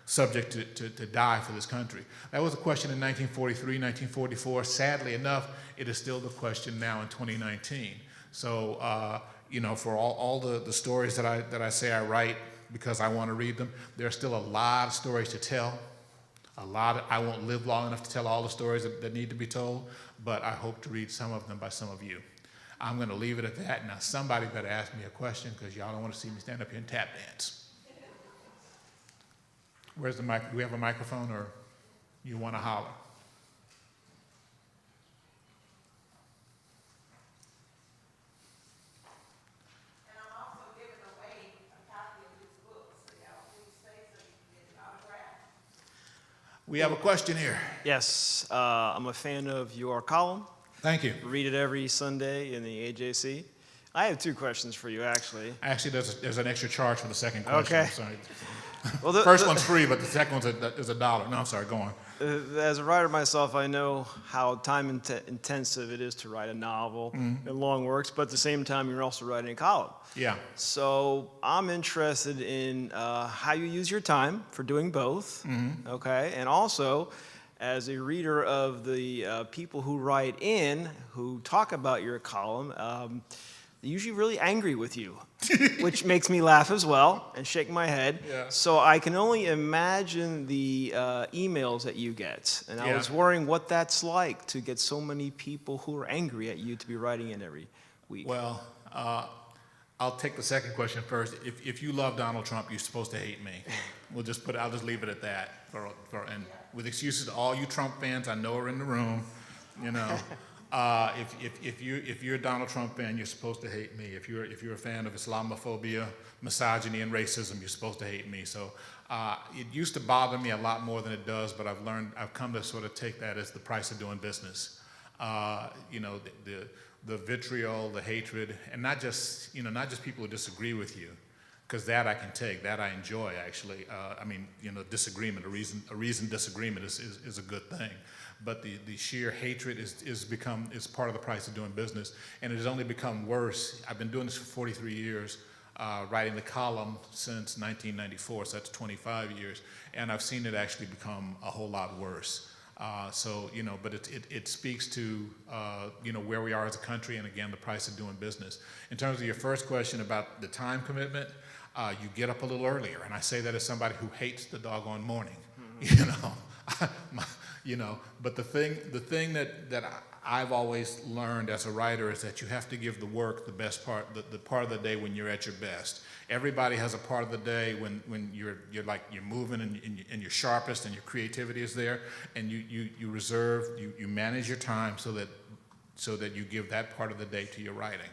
subject to die for this country. That was a question in 1943, 1944. Sadly enough, it is still the question now in 2019. So, for all the stories that I say I write because I want to read them, there are still a lot of stories to tell. I won't live long enough to tell all the stories that need to be told, but I hope to read some of them by some of you. I'm going to leave it at that. Now, somebody better ask me a question because y'all don't want to see me stand up here and tap dance. Where's the mic? Do we have a microphone, or you want to holler? And I'm also giving away a copy of his book, so y'all please stay so you can get an autograph. We have a question here. Yes, I'm a fan of your column. Thank you. Read it every Sunday in the AJC. I have two questions for you, actually. Actually, there's an extra charge for the second question. Okay. I'm sorry. Well, First one's free, but the second one's is $1. No, I'm sorry. Go on. As a writer myself, I know how time-intensive it is to write a novel and long works, but at the same time, you're also writing a column. Yeah. So I'm interested in how you use your time for doing both, okay? And also, as a reader of the people who write in, who talk about your column, they're usually really angry with you, which makes me laugh as well and shake my head. Yeah. So I can only imagine the emails that you get. And I was worrying what that's like to get so many people who are angry at you to be writing in every week. Well, I'll take the second question first. If you love Donald Trump, you're supposed to hate me. I'll just leave it at that. And with excuses to all you Trump fans I know are in the room, if you're a Donald Trump fan, you're supposed to hate me. If you're a fan of Islamophobia, misogyny, and racism, you're supposed to hate me. So it used to bother me a lot more than it does, but I've come to sort of take that as the price of doing business. The vitriol, the hatred, and not just people who disagree with you, because that I can take, that I enjoy actually. Disagreement, a reasoned disagreement is a good thing. But the sheer hatred is part of the price of doing business, and it has only become worse. I've been doing this for 43 years, writing the column since 1994, so that's 25 years, and I've seen it actually become a whole lot worse. So, but it speaks to, where we are as a country and again, the price of doing business. In terms of your first question about the time commitment, you get up a little earlier. And I say that as somebody who hates the doggone morning, but the thing that I've always learned as a writer is that you have to give the work the best part, the part of the day when you're at your best. Everybody has a part of the day when you're moving and you're sharpest and your creativity is there, and you manage your time so that you give that part of the day to your writing,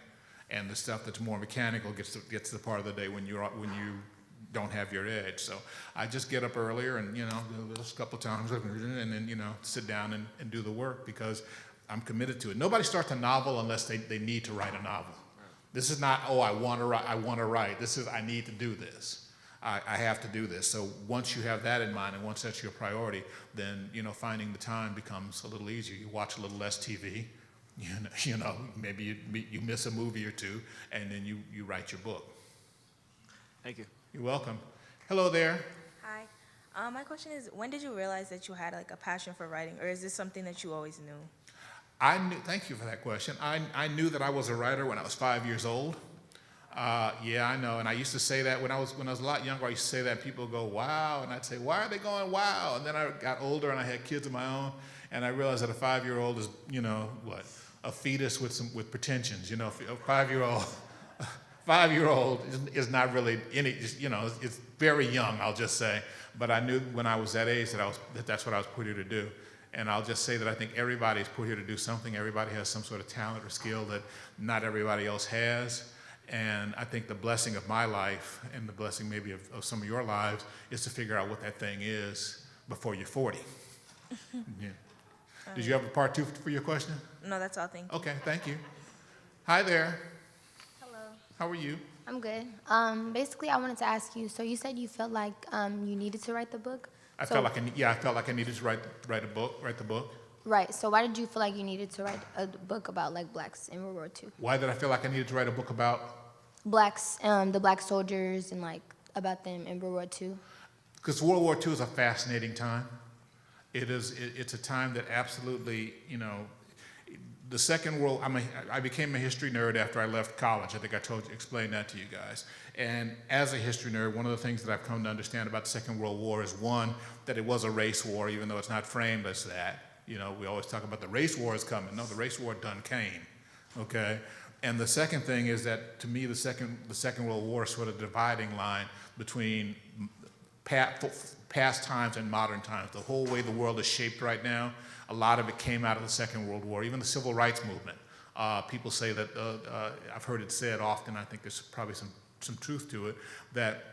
and the stuff that's more mechanical gets the part of the day when you don't have your edge. So I just get up earlier and do this a couple times and then sit down and do the work because I'm committed to it. Nobody starts a novel unless they need to write a novel. This is not, I want to write. This is, I need to do this. I have to do this. So once you have that in mind and once that's your priority, then, finding the time becomes a little easier. You watch a little less TV, maybe you miss a movie or two, and then you write your book. Thank you. You're welcome. Hello there. Hi. My question is, when did you realize that you had a passion for writing, or is this something that you always knew? Thank you for that question. I knew that I was a writer when I was 5 years old. Yeah, I know. And I used to say that when I was a lot younger. I used to say that, and people go, "Wow," and I'd say, "Why are they going wow?" And then I got older and I had kids of my own, and I realized that a 5-year-old is, a fetus with pretensions. A 5-year-old is not really any. It's very young. I'll just say. But I knew when I was that age that that's what I was put here to do. And I'll just say that I think everybody's put here to do something. Everybody has some sort of talent or skill that not everybody else has. And I think the blessing of my life and the blessing maybe of some of your lives is to figure out what that thing is before you're 40. Yeah. Did you have a part two for your question? No, that's all. Thank you. Okay, thank you. Hi there. Hello. How are you? I'm good. Basically, I wanted to ask you, so you said you felt like you needed to write the book? I felt like I needed to write the book. Right, so why did you feel like you needed to write a book about blacks in World War II? Why did I feel like I needed to write a book about? Blacks, the black soldiers and about them in World War II. Because World War II is a fascinating time. It's a time that absolutely, the Second World, I became a history nerd after I left college. I think I explained that to you guys. And as a history nerd, one of the things that I've come to understand about the Second World War is, one, that it was a race war, even though it's not framed as that. We always talk about the race war is coming. No, the race war done came, okay? And the second thing is that, to me, the Second World War is sort of a dividing line between past times and modern times. The whole way the world is shaped right now, a lot of it came out of the Second World War, even the Civil Rights Movement. People say that, I've heard it said often, I think there's probably some truth to it, that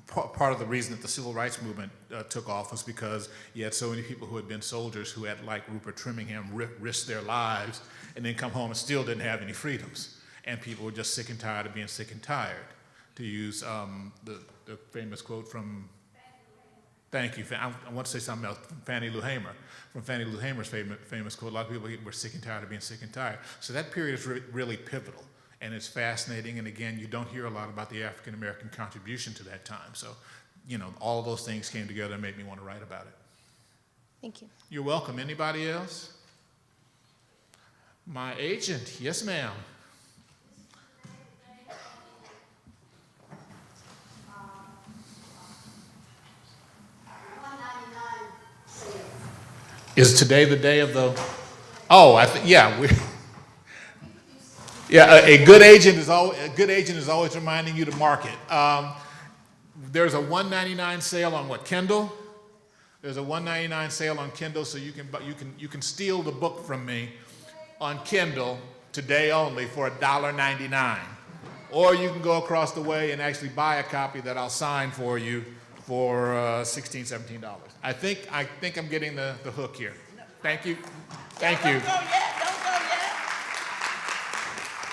part of the reason that the Civil Rights Movement took off was because you had so many people who had been soldiers who had, like Rupert Trimmingham, risked their lives and then come home and still didn't have any freedoms. And people were just sick and tired of being sick and tired, to use the famous quote from, thank you, I want to say something else, from Fannie Lou Hamer. From Fannie Lou Hamer's famous quote, a lot of people were sick and tired of being sick and tired. So that period is really pivotal. And it's fascinating, and again, you don't hear a lot about the African-American contribution to that time. So, all of those things came together and made me want to write about it. Thank you. You're welcome. Anybody else? My agent, yes, ma'am. Is today the day of the? Oh, yeah, a good agent is always reminding you to market. There's a $1.99 sale on Kindle. There's a $1.99 sale on Kindle, so you can steal the book from me on Kindle today only for $1.99, or you can go across the way and actually buy a copy that I'll sign for you for $16, $17. I think I'm getting the hook here. Thank you. Thank you. Don't go yet. Don't go yet.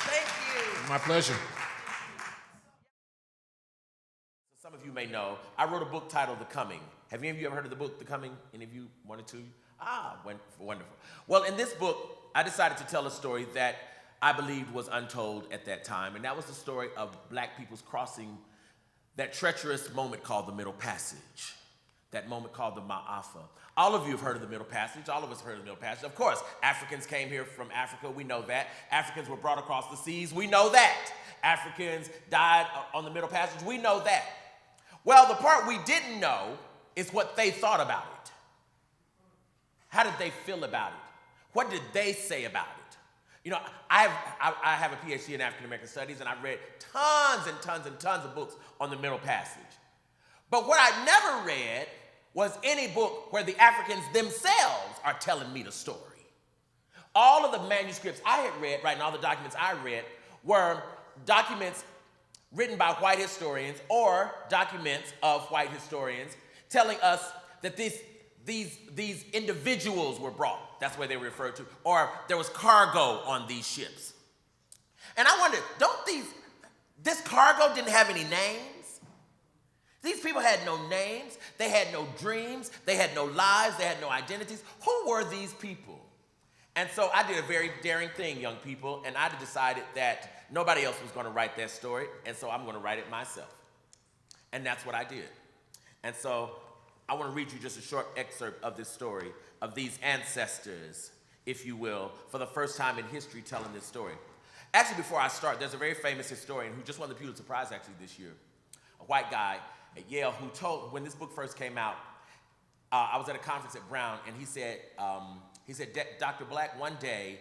Thank you. My pleasure. Some of you may know, I wrote a book titled The Coming. Have any of you ever heard of the book, The Coming? Any of you, one or two? Wonderful. Well, in this book, I decided to tell a story that I believed was untold at that time, and that was the story of black people's crossing that treacherous moment called the Middle Passage. that moment called the Ma'afa. All of you have heard of the Middle Passage. All of us have heard of the Middle Passage. Of course, Africans came here from Africa. We know that. Africans were brought across the seas. We know that. Africans died on the Middle Passage. We know that. Well, the part we didn't know is what they thought about it. How did they feel about it? What did they say about it? You know, I have a PhD in African American Studies, and I've read tons and tons and tons of books on the Middle Passage. But what I never read was any book where the Africans themselves are telling me the story. All of the manuscripts I had read, right, and all the documents I read were documents written by white historians or documents of white historians telling us that these individuals were brought. That's where they were referred to. Or there was cargo on these ships. And I wondered, this cargo didn't have any names? These people had no names, they had no dreams, they had no lives, they had no identities. Who were these people? And so I did a very daring thing, young people, and I decided that nobody else was going to write that story, and so I'm going to write it myself. And that's what I did. And so I want to read you just a short excerpt of this story, of these ancestors, if you will, for the first time in history telling this story. Actually, before I start, there's a very famous historian who just won the Pulitzer Prize actually this year, a white guy at Yale who told, when this book first came out, I was at a conference at Brown, and he said, Dr. Black, one day,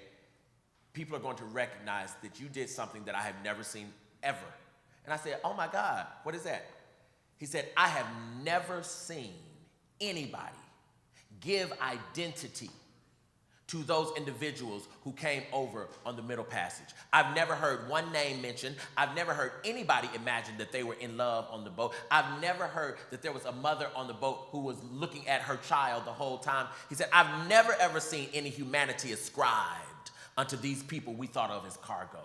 people are going to recognize that you did something that I have never seen ever. And I said, oh my God, what is that? He said, I have never seen anybody give identity to those individuals who came over on the Middle Passage. I've never heard one name mentioned. I've never heard anybody imagine that they were in love on the boat. I've never heard that there was a mother on the boat who was looking at her child the whole time. He said, I've never ever seen any humanity ascribed unto these people we thought of as cargo.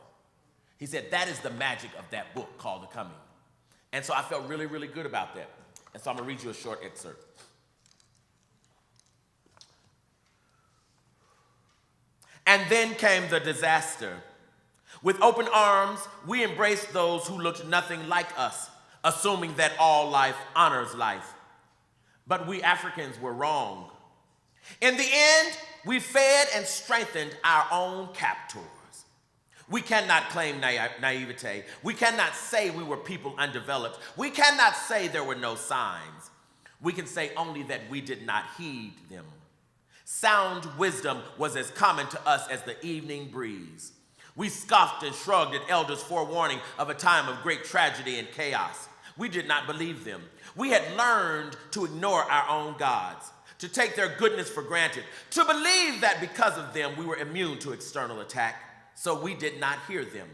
He said, that is the magic of that book called The Coming. And so I felt really, really good about that. And so I'm gonna read you a short excerpt. And then came the disaster. With open arms, we embraced those who looked nothing like us, assuming that all life honors life. But we Africans were wrong. In the end, we fed and strengthened our own captors. We cannot claim naivete. We cannot say we were people undeveloped. We cannot say there were no signs. We can say only that we did not heed them. Sound wisdom was as common to us as the evening breeze. We scoffed and shrugged at elders' forewarning of a time of great tragedy and chaos. We did not believe them. We had learned to ignore our own gods, to take their goodness for granted, to believe that because of them we were immune to external attack. So we did not hear them.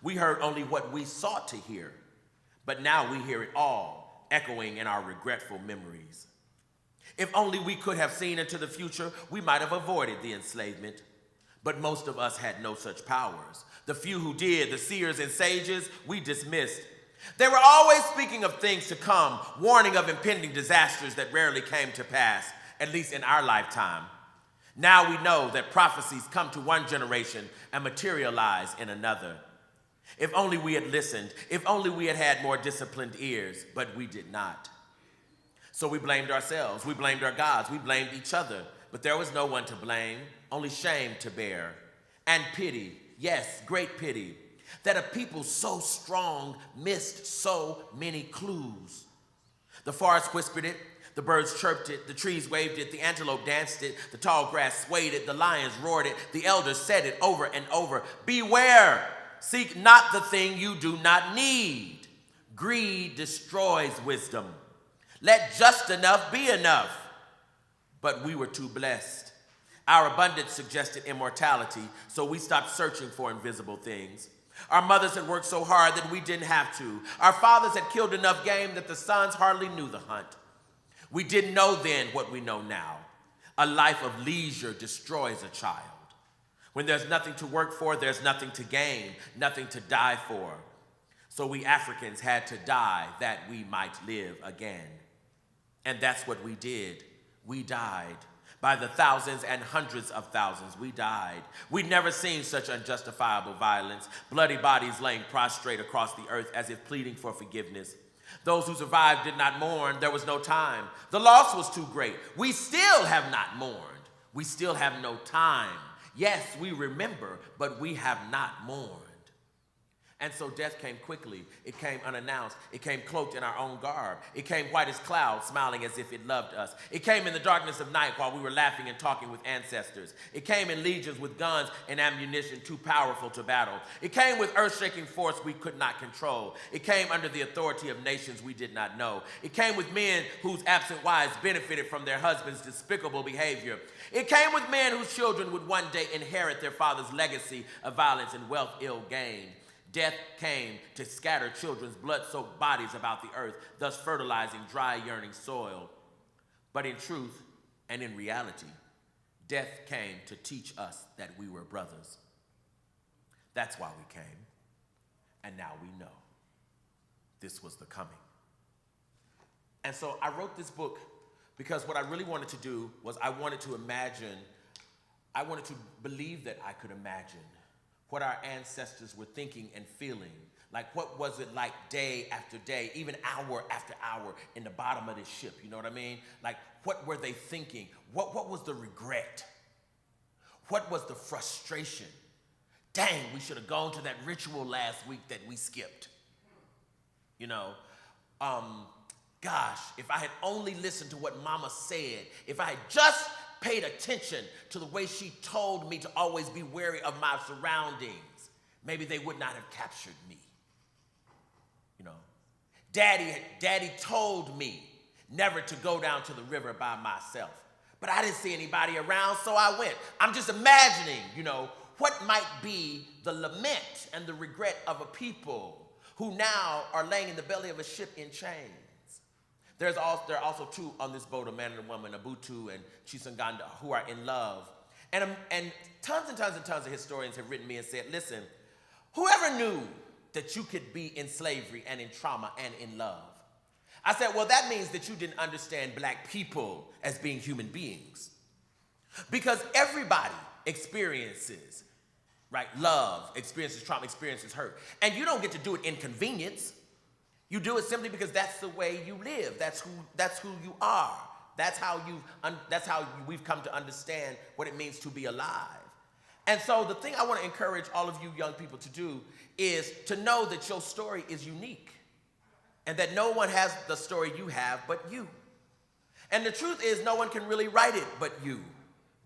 We heard only what we sought to hear. But now we hear it all, echoing in our regretful memories. If only we could have seen into the future, we might have avoided the enslavement. But most of us had no such powers. The few who did, the seers and sages, we dismissed. They were always speaking of things to come, warning of impending disasters that rarely came to pass, at least in our lifetime. Now we know that prophecies come to one generation and materialize in another. If only we had listened, if only we had had more disciplined ears, but we did not. So we blamed ourselves, we blamed our gods, we blamed each other, but there was no one to blame, only shame to bear. And pity, yes, great pity, that a people so strong missed so many clues. The forest whispered it, the birds chirped it, the trees waved it, the antelope danced it, the tall grass swayed it, the lions roared it, the elders said it over and over. Beware, seek not the thing you do not need. Greed destroys wisdom. Let just enough be enough. But we were too blessed. Our abundance suggested immortality, so we stopped searching for invisible things. Our mothers had worked so hard that we didn't have to. Our fathers had killed enough game that the sons hardly knew the hunt. We didn't know then what we know now. A life of leisure destroys a child. When there's nothing to work for, there's nothing to gain, nothing to die for. So we Africans had to die that we might live again. And that's what we did. We died. By the thousands and hundreds of thousands, we died. We'd never seen such unjustifiable violence, bloody bodies laying prostrate across the earth as if pleading for forgiveness. Those who survived did not mourn. There was no time. The loss was too great. We still have not mourned. We still have no time. Yes, we remember, but we have not mourned. And so death came quickly. It came unannounced. It came cloaked in our own garb. It came white as clouds, smiling as if it loved us. It came in the darkness of night while we were laughing and talking with ancestors. It came in legions with guns and ammunition too powerful to battle. It came with earth-shaking force we could not control. It came under the authority of nations we did not know. It came with men whose absent wives benefited from their husbands' despicable behavior. It came with men whose children would one day inherit their father's legacy of violence and wealth ill-gained. Death came to scatter children's blood-soaked bodies about the earth, thus fertilizing dry, yearning soil. But in truth and in reality, death came to teach us that we were brothers. That's why we came, and now we know this was the coming. And so I wrote this book because what I really wanted to do was I wanted to believe that I could imagine what our ancestors were thinking and feeling. Like, what was it like day after day, even hour after hour in the bottom of this ship, you know what I mean? Like, what were they thinking? What was the regret? What was the frustration? Dang, we should have gone to that ritual last week that we skipped. You know, gosh, if I had only listened to what Mama said, if I had just paid attention to the way she told me to always be wary of my surroundings, maybe they would not have captured me. You know, Daddy told me never to go down to the river by myself, but I didn't see anybody around, so I went. I'm just imagining, you know, what might be the lament and the regret of a people who now are laying in the belly of a ship in chains. There are also two on this boat, a man and a woman, Abutu and Chisanganda, who are in love. And tons and tons and tons of historians have written me and said, listen, whoever knew that you could be in slavery and in trauma and in love? I said, well, that means that you didn't understand black people as being human beings. Because everybody experiences, right, love, experiences trauma, experiences hurt. And you don't get to do it in convenience. You do it simply because that's the way you live. That's who you are. That's how we've come to understand what it means to be alive. And so the thing I want to encourage all of you young people to do is to know that your story is unique and that no one has the story you have but you. And the truth is no one can really write it but you.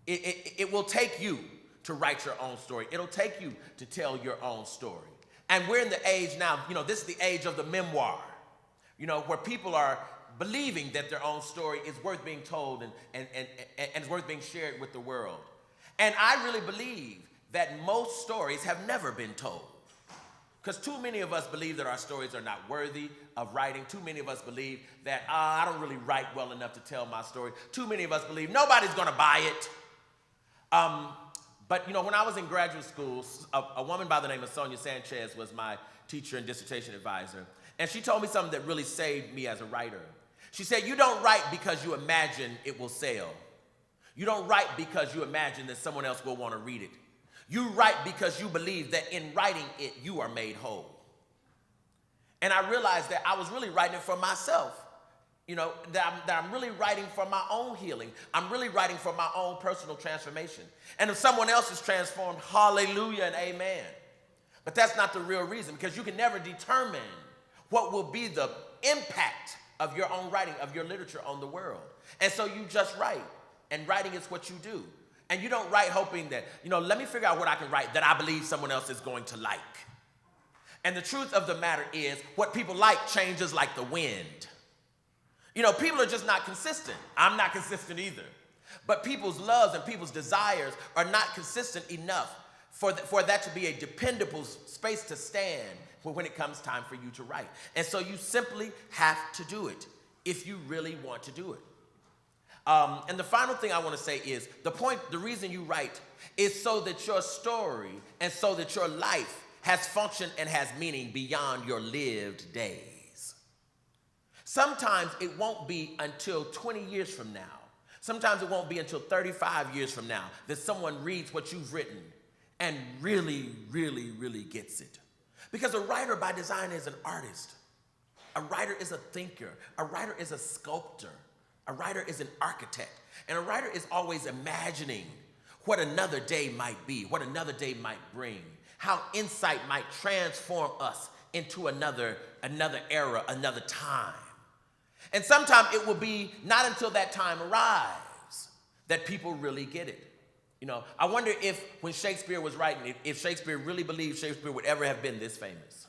It will take you to write your own story. It'll take you to tell your own story. And we're in the age now, you know, this is the age of the memoir, you know, where people are believing that their own story is worth being told and is worth being shared with the world. And I really believe that most stories have never been told. Because too many of us believe that our stories are not worthy of writing. Too many of us believe that, I don't really write well enough to tell my story. Too many of us believe nobody's going to buy it. But, you know, when I was in graduate school, a woman by the name of Sonia Sanchez was my teacher and dissertation advisor. And she told me something that really saved me as a writer. She said, you don't write because you imagine it will sell. You don't write because you imagine that someone else will want to read it. You write because you believe that in writing it, you are made whole. And I realized that I was really writing it for myself. You know, that I'm really writing for my own healing. I'm really writing for my own personal transformation. And if someone else is transformed, hallelujah and amen. But that's not the real reason, because you can never determine what will be the impact of your own writing, of your literature on the world. And so you just write, and writing is what you do. And you don't write hoping that, you know, let me figure out what I can write that I believe someone else is going to like. And the truth of the matter is, what people like changes like the wind. You know, people are just not consistent. I'm not consistent either. But people's loves and people's desires are not consistent enough for that to be a dependable space to stand when it comes time for you to write. And so you simply have to do it if you really want to do it. And the final thing I want to say is the reason you write is so that your story and so that your life has function and has meaning beyond your lived days. Sometimes it won't be until 20 years from now. Sometimes it won't be until 35 years from now that someone reads what you've written and really, really, really gets it. Because a writer by design is an artist. A writer is a thinker. A writer is a sculptor. A writer is an architect. And a writer is always imagining what another day might be, what another day might bring, how insight might transform us into another era, another time. And sometimes it will be not until that time arrives that people really get it. You know, I wonder if when Shakespeare was writing, if Shakespeare really believed Shakespeare would ever have been this famous,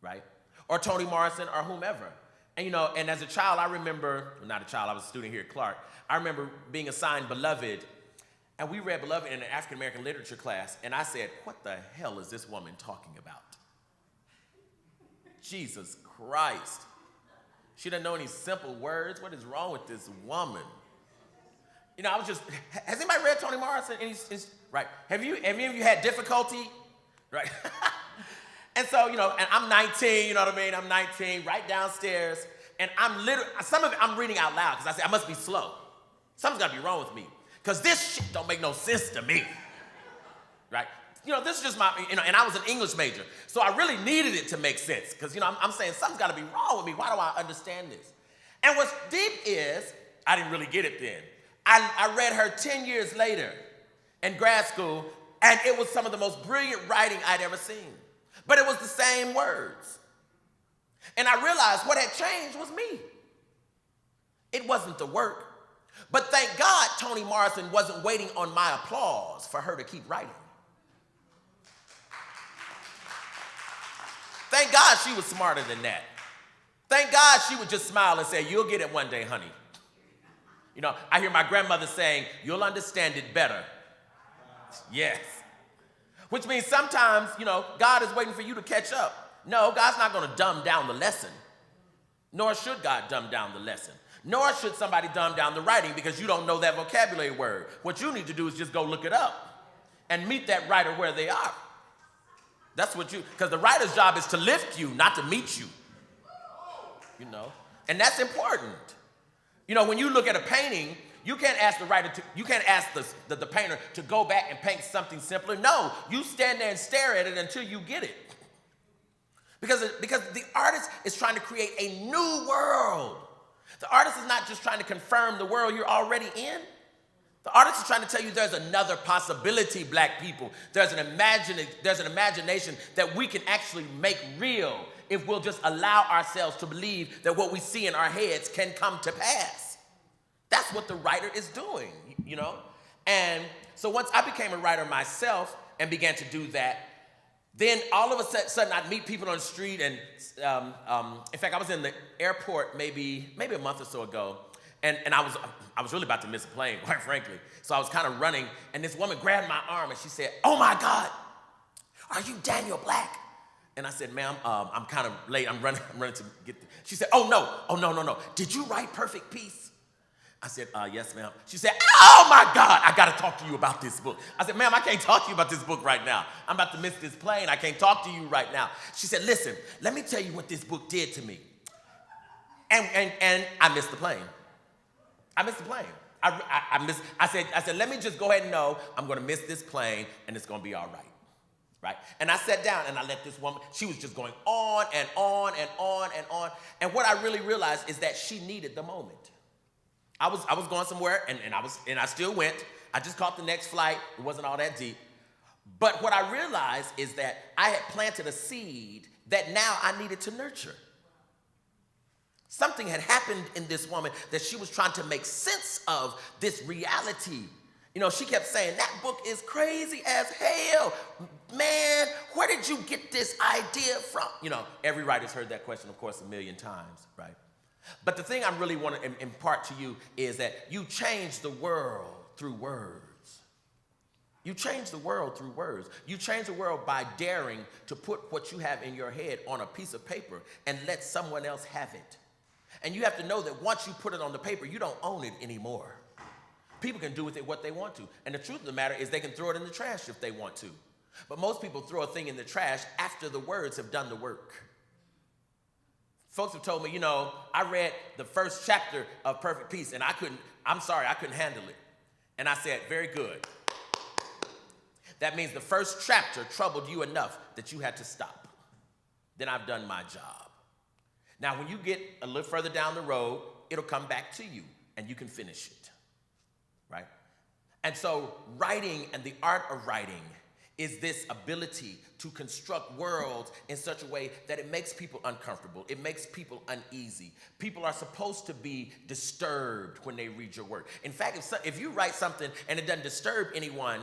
right? Or Toni Morrison or whomever. And you know, and as a child, I remember, well, not a child, I was a student here at Clark. I remember being assigned Beloved, and we read Beloved in an African American literature class, and I said, what the hell is this woman talking about? Jesus Christ. She doesn't know any simple words. What is wrong with this woman? You know, I was just, has anybody read Toni Morrison? Right. Have any of you had difficulty? Right. And so, you know, and I'm 19, you know what I mean? I'm 19, right downstairs, and I'm literally, some of it I'm reading out loud because I say, I must be slow. Something's got to be wrong with me because this shit don't make no sense to me. Right. You know, this is just my, you know, and I was an English major, so I really needed it to make sense because, you know, I'm saying something's got to be wrong with me. Why do I understand this? And what's deep is, I didn't really get it then. I read her 10 years later in grad school, and it was some of the most brilliant writing I'd ever seen. But it was the same words. And I realized what had changed was me. It wasn't the work. But thank God Toni Morrison wasn't waiting on my applause for her to keep writing. Thank God she was smarter than that. Thank God she would just smile and say, you'll get it one day, honey. You know, I hear my grandmother saying, you'll understand it better. Yes. Which means sometimes, you know, God is waiting for you to catch up. No, God's not going to dumb down the lesson. Nor should God dumb down the lesson. Nor should somebody dumb down the writing because you don't know that vocabulary word. What you need to do is just go look it up and meet that writer where they are. That's what because the writer's job is to lift you, not to meet you. You know, and that's important. You know, when you look at a painting, you can't ask the writer you can't ask the painter to go back and paint something simpler. No, you stand there and stare at it until you get it. Because the artist is trying to create a new world. The artist is not just trying to confirm the world you're already in. The artist is trying to tell you there's another possibility, black people. There's an imagination that we can actually make real if we'll just allow ourselves to believe that what we see in our heads can come to pass. That's what the writer is doing, you know? And so once I became a writer myself and began to do that, then all of a sudden I'd meet people on the street and, in fact, I was in the airport maybe a month or so ago, and I was really about to miss a plane, quite frankly. So I was kind of running, and this woman grabbed my arm and she said, oh my God, are you Daniel Black? And I said, ma'am, I'm kind of late. I'm running to get there. She said, oh no. Did you write Perfect Peace? I said, yes, ma'am. She said, oh my God, I gotta talk to you about this book. I said, ma'am, I can't talk to you about this book right now. I'm about to miss this plane. I can't talk to you right now. She said, listen, let me tell you what this book did to me. And I missed the plane. I missed the plane. I said, let me just go ahead and know I'm gonna miss this plane and it's gonna be all right. Right? And I sat down and I let this woman, she was just going on and on and on and on. And what I really realized is that she needed the moment. I was going somewhere and I still went. I just caught the next flight. It wasn't all that deep. But what I realized is that I had planted a seed that now I needed to nurture. Something had happened in this woman that she was trying to make sense of this reality. You know, she kept saying, that book is crazy as hell. Man, where did you get this idea from? You know, every writer's heard that question, of course, a million times, right? But the thing I really want to impart to you is that you change the world through words. You change the world through words. You change the world by daring to put what you have in your head on a piece of paper and let someone else have it. And you have to know that once you put it on the paper, you don't own it anymore. People can do with it what they want to. And the truth of the matter is they can throw it in the trash if they want to. But most people throw a thing in the trash after the words have done the work. Folks have told me, you know, I read the first chapter of Perfect Peace and I couldn't handle it. And I said, very good. That means the first chapter troubled you enough that you had to stop. Then I've done my job. Now, when you get a little further down the road, it'll come back to you and you can finish it, right? And so writing and the art of writing is this ability to construct worlds in such a way that it makes people uncomfortable. It makes people uneasy. People are supposed to be disturbed when they read your work. In fact, if you write something and it doesn't disturb anyone,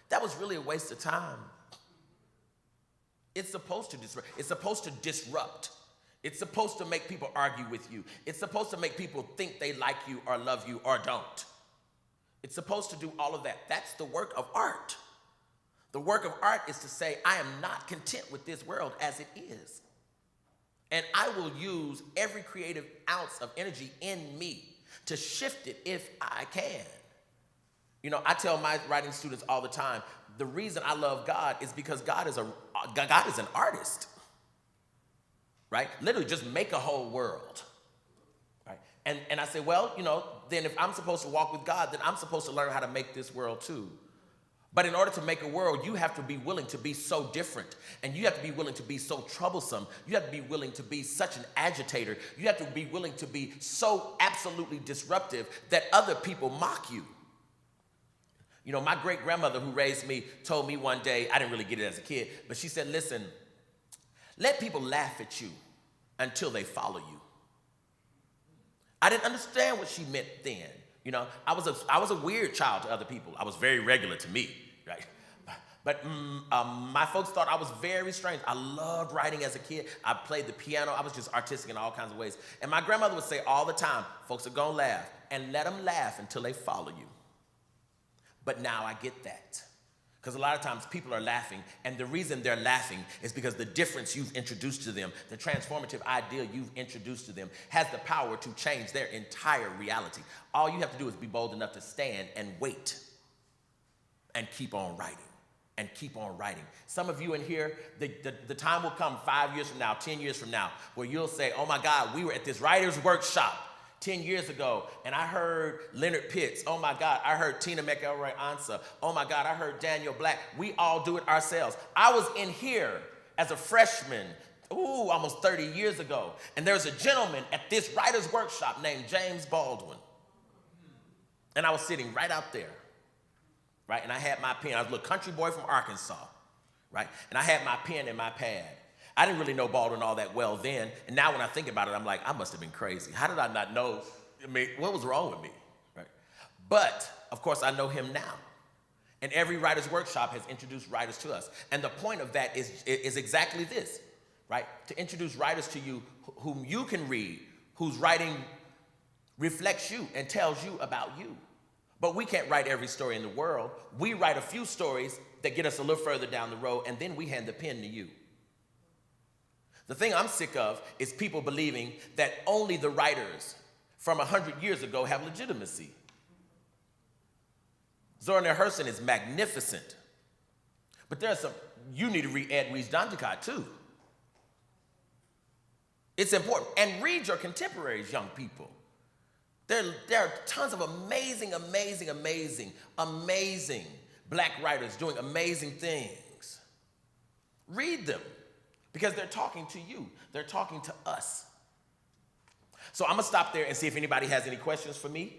that was really a waste of time. It's supposed to disrupt. It's supposed to disrupt. It's supposed to make people argue with you. It's supposed to make people think they like you or love you or don't. It's supposed to do all of that. That's the work of art. The work of art is to say, I am not content with this world as it is. And I will use every creative ounce of energy in me to shift it if I can. You know, I tell my writing students all the time, the reason I love God is because God is an artist, right? Literally just make a whole world, right? And I say, well, you know, then if I'm supposed to walk with God, then I'm supposed to learn how to make this world too. But in order to make a world, you have to be willing to be so different. And you have to be willing to be so troublesome. You have to be willing to be such an agitator. You have to be willing to be so absolutely disruptive that other people mock you. You know, my great-grandmother who raised me told me one day, I didn't really get it as a kid, but she said, listen, let people laugh at you until they follow you. I didn't understand what she meant then. You know, I was a weird child to other people. I was very regular to me, right? But my folks thought I was very strange. I loved writing as a kid. I played the piano. I was just artistic in all kinds of ways. And my grandmother would say all the time, folks are going to laugh, and let them laugh until they follow you. But now I get that. Because a lot of times people are laughing, and the reason they're laughing is because the difference you've introduced to them, the transformative idea you've introduced to them, has the power to change their entire reality. All you have to do is be bold enough to stand and wait and keep on writing and keep on writing. Some of you in here, the time will come 5 years from now, 10 years from now, where you'll say, oh my God, we were at this writer's workshop 10 years ago, and I heard Leonard Pitts. Oh my God, I heard Tina McElroy Ansa. Oh my God, I heard Daniel Black. We all do it ourselves. I was in here as a freshman, almost 30 years ago, and there was a gentleman at this writer's workshop named James Baldwin. And I was sitting right out there, right? And I had my pen. I was a little country boy from Arkansas, right? And I had my pen and my pad. I didn't really know Baldwin all that well then, and now when I think about it, I'm like, I must have been crazy. How did I not know? I mean, what was wrong with me, right? But, of course, I know him now. And every writer's workshop has introduced writers to us. And the point of that is exactly this, right? To introduce writers to you whom you can read, whose writing reflects you and tells you about you. But we can't write every story in the world. We write a few stories that get us a little further down the road, and then we hand the pen to you. The thing I'm sick of is people believing that only the writers from 100 years ago have legitimacy. Zora Neale Hurston is magnificent. But there's some, you need to read Ed Reed's Dandikat too. It's important. And read your contemporaries, young people. There are tons of amazing black writers doing amazing things. Read them. Because they're talking to you. They're talking to us. So I'm going to stop there and see if anybody has any questions for me.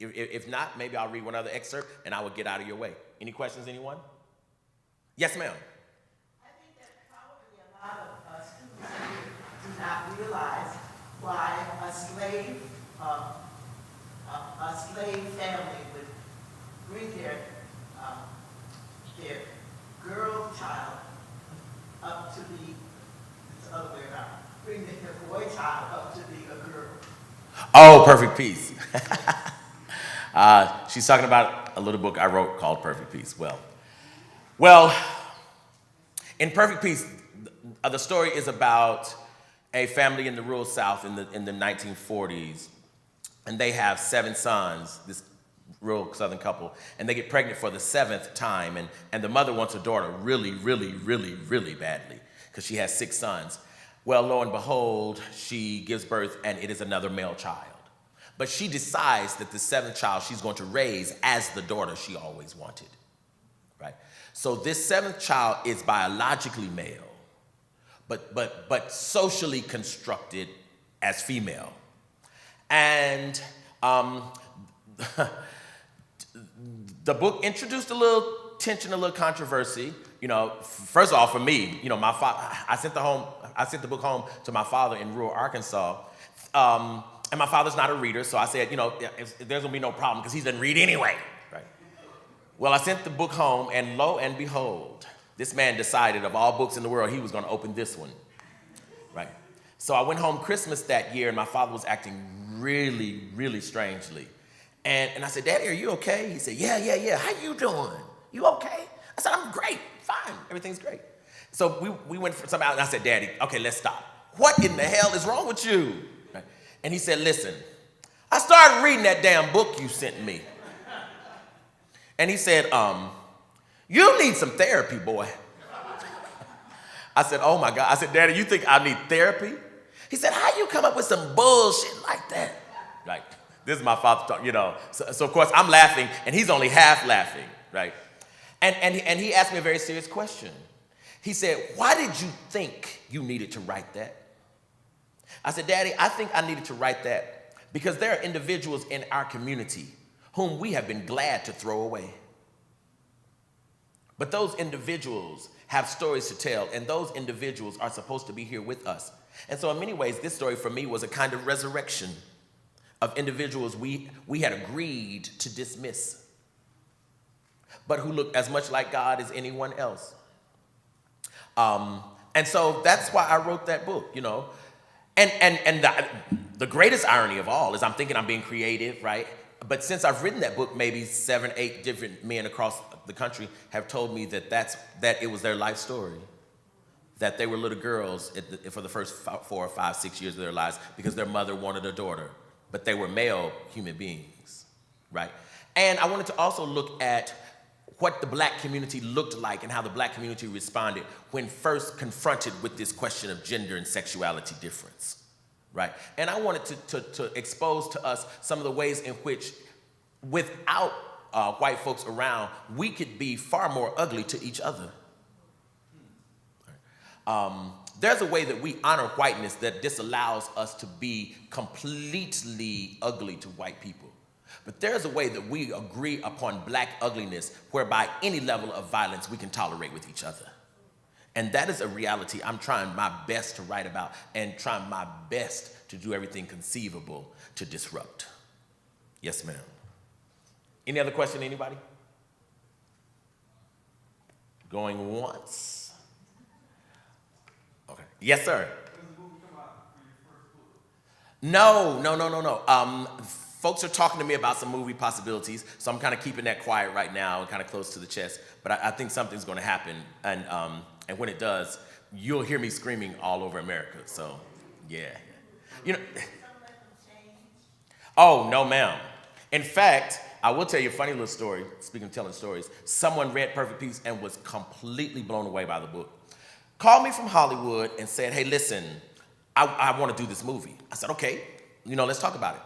If not, maybe I'll read one other excerpt and I will get out of your way. Any questions, anyone? Yes, ma'am. I think that probably a lot of students do not realize why a slave family would bring their girl child up to be the other way around. Bring their boy child up to be a girl. Oh, Perfect Peace. She's talking about a little book I wrote called Perfect Peace. Well, in Perfect Peace, the story is about a family in the rural South in the 1940s, and they have 7 sons, this rural Southern couple, and they get pregnant for the 7th time, and the mother wants a daughter really badly, because she has 6 sons. Well, lo and behold, she gives birth, and it is another male child. But she decides that the 7th child she's going to raise as the daughter she always wanted, right? So this 7th child is biologically male, but socially constructed as female. And the book introduced a little tension, a little controversy. First of all, for me, my father, I sent the book home to my father in rural Arkansas. And my father's not a reader, so I said, there's gonna be no problem because he doesn't read anyway, right? Well, I sent the book home, and lo and behold, this man decided of all books in the world, he was gonna open this one, right? So I went home Christmas that year, and my father was acting really, really strangely. And I said, Daddy, are you okay? He said, yeah. How you doing? You okay? I said, I'm great, fine, everything's great. So we went for something out, and I said, Daddy, okay, let's stop. What in the hell is wrong with you? Right? And he said, listen, I started reading that damn book you sent me. And he said, you need some therapy, boy. I said, oh my God. I said, Daddy, you think I need therapy? He said, how you come up with some bullshit like that? Like, this is my father talk, So of course I'm laughing, and he's only half laughing, right? And he asked me a very serious question. He said, why did you think you needed to write that? I said, Daddy, I think I needed to write that because there are individuals in our community whom we have been glad to throw away. But those individuals have stories to tell, and those individuals are supposed to be here with us. And so in many ways, this story for me was a kind of resurrection of individuals we had agreed to dismiss, but who looked as much like God as anyone else. And so that's why I wrote that book, And the greatest irony of all is I'm thinking I'm being creative, right? But since I've written that book, maybe 7, 8 different men across the country have told me that it was their life story. That they were little girls for the first 4 or 5, 6 years of their lives because their mother wanted a daughter, but they were male human beings, right? And I wanted to also look at what the black community looked like and how the black community responded when first confronted with this question of gender and sexuality difference, right? And I wanted to expose to us some of the ways in which, without white folks around, we could be far more ugly to each other. There's a way that we honor whiteness that disallows us to be completely ugly to white people. But there's a way that we agree upon black ugliness whereby any level of violence we can tolerate with each other. And that is a reality I'm trying my best to write about and trying my best to do everything conceivable to disrupt. Yes, ma'am. Any other question, anybody? Going once? Okay. Yes, sir. No. Folks are talking to me about some movie possibilities, so I'm kind of keeping that quiet right now and kind of close to the chest. But I think something's going to happen, and when it does, you'll hear me screaming all over America. So, yeah. Oh, no, ma'am. In fact, I will tell you a funny little story. Speaking of telling stories, someone read Perfect Peace and was completely blown away by the book. Called me from Hollywood and said, hey, listen, I want to do this movie. I said, okay, let's talk about it.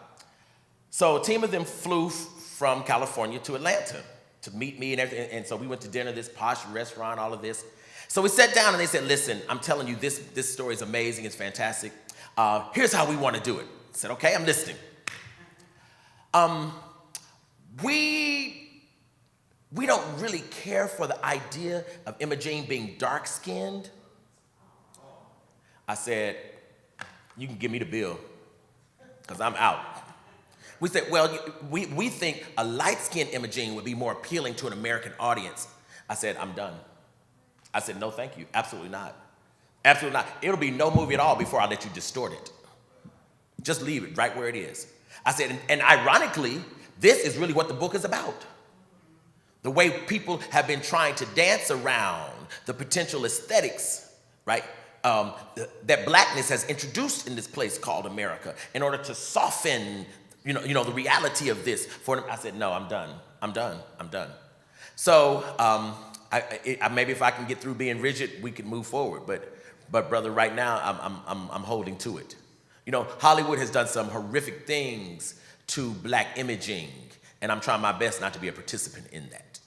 So a team of them flew from California to Atlanta to meet me and everything. And so we went to dinner, this posh restaurant, all of this. So we sat down and they said, listen, I'm telling you, this story is amazing, it's fantastic. Here's how we want to do it. I said, okay, I'm listening. We don't really care for the idea of Imogene being dark-skinned. I said, you can give me the bill, because I'm out. We said, well, we think a light-skinned Imogene would be more appealing to an American audience. I said, I'm done. I said, no, thank you. Absolutely not. Absolutely not. It'll be no movie at all before I let you distort it. Just leave it right where it is. I said, and ironically, this is really what the book is about. The way people have been trying to dance around the potential aesthetics, right, that blackness has introduced in this place called America in order to soften the reality of this. For them, I said, no, I'm done. So maybe if I can get through being rigid, we can move forward. But brother, right now, I'm holding to it. Hollywood has done some horrific things to black imaging, and I'm trying my best not to be a participant in that.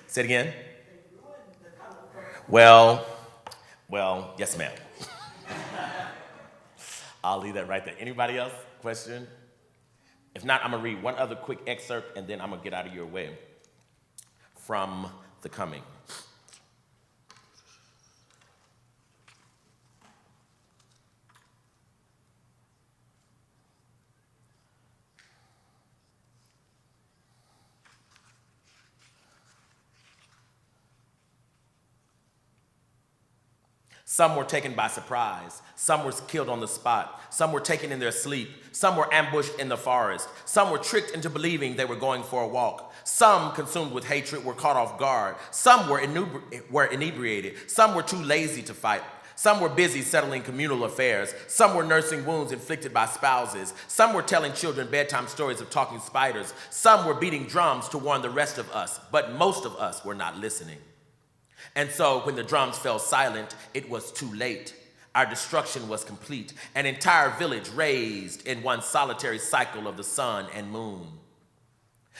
Say it again. Well, yes, ma'am. I'll leave that right there. Anybody else? Question? If not, I'm going to read one other quick excerpt, and then I'm going to get out of your way from The Coming. Some were taken by surprise. Some were killed on the spot. Some were taken in their sleep. Some were ambushed in the forest. Some were tricked into believing they were going for a walk. Some, consumed with hatred, were caught off guard. Some were inebriated. Some were too lazy to fight. Some were busy settling communal affairs. Some were nursing wounds inflicted by spouses. Some were telling children bedtime stories of talking spiders. Some were beating drums to warn the rest of us, but most of us were not listening. And so when the drums fell silent, it was too late. Our destruction was complete. An entire village raised in one solitary cycle of the sun and moon.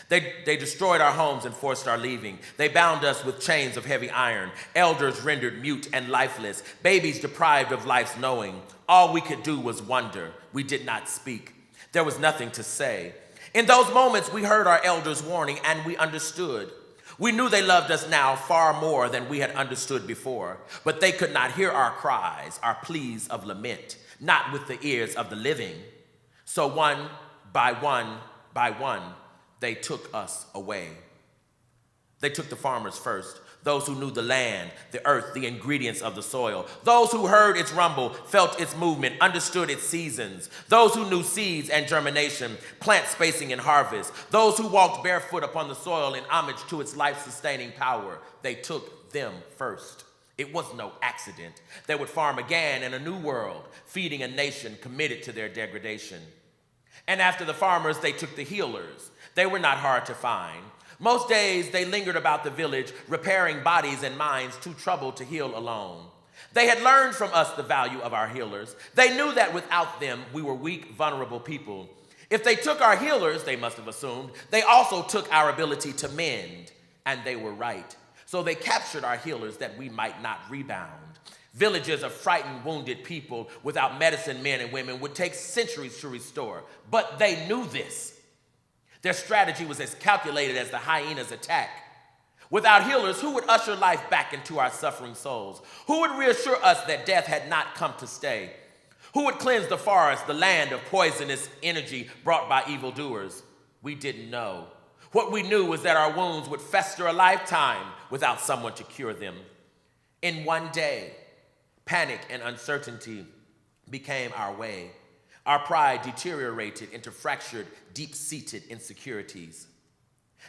They destroyed our homes and forced our leaving. They bound us with chains of heavy iron, elders rendered mute and lifeless, babies deprived of life's knowing. All we could do was wonder. We did not speak. There was nothing to say. In those moments, we heard our elders' warning and we understood. We knew they loved us now far more than we had understood before, but they could not hear our cries, our pleas of lament, not with the ears of the living. So one by one, they took us away. They took the farmers first, those who knew the land, the earth, the ingredients of the soil, those who heard its rumble, felt its movement, understood its seasons, those who knew seeds and germination, plant spacing and harvest, those who walked barefoot upon the soil in homage to its life-sustaining power. They took them first. It was no accident. They would farm again in a new world, feeding a nation committed to their degradation. And after the farmers, they took the healers. They were not hard to find. Most days, they lingered about the village, repairing bodies and minds too troubled to heal alone. They had learned from us the value of our healers. They knew that without them, we were weak, vulnerable people. If they took our healers, they must have assumed, they also took our ability to mend, and they were right. So they captured our healers that we might not rebound. Villages of frightened, wounded people without medicine men and women would take centuries to restore, but they knew this. Their strategy was as calculated as the hyena's attack. Without healers, who would usher life back into our suffering souls? Who would reassure us that death had not come to stay? Who would cleanse the forest, the land of poisonous energy brought by evildoers? We didn't know. What we knew was that our wounds would fester a lifetime without someone to cure them. In one day, panic and uncertainty became our way. Our pride deteriorated into fractured, deep-seated insecurities.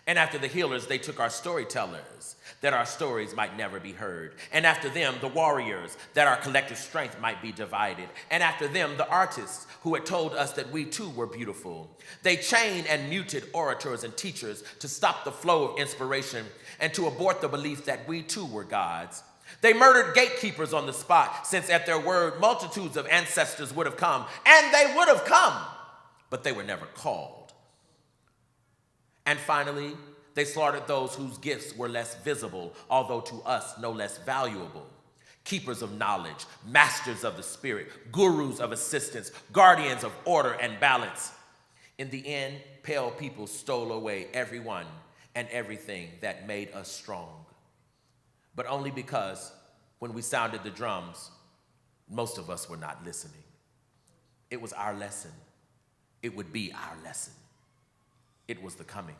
And after the healers, they took our storytellers, that our stories might never be heard. And after them, the warriors, that our collective strength might be divided. And after them, the artists, who had told us that we too were beautiful. They chained and muted orators and teachers to stop the flow of inspiration and to abort the belief that we too were gods. They murdered gatekeepers on the spot, since at their word, multitudes of ancestors would have come, and they would have come, but they were never called. And finally, they slaughtered those whose gifts were less visible, although to us no less valuable. Keepers of knowledge, masters of the spirit, gurus of assistance, guardians of order and balance. In the end, pale people stole away everyone and everything that made us strong. But only because when we sounded the drums, most of us were not listening. It was our lesson. It would be our lesson. It was the coming.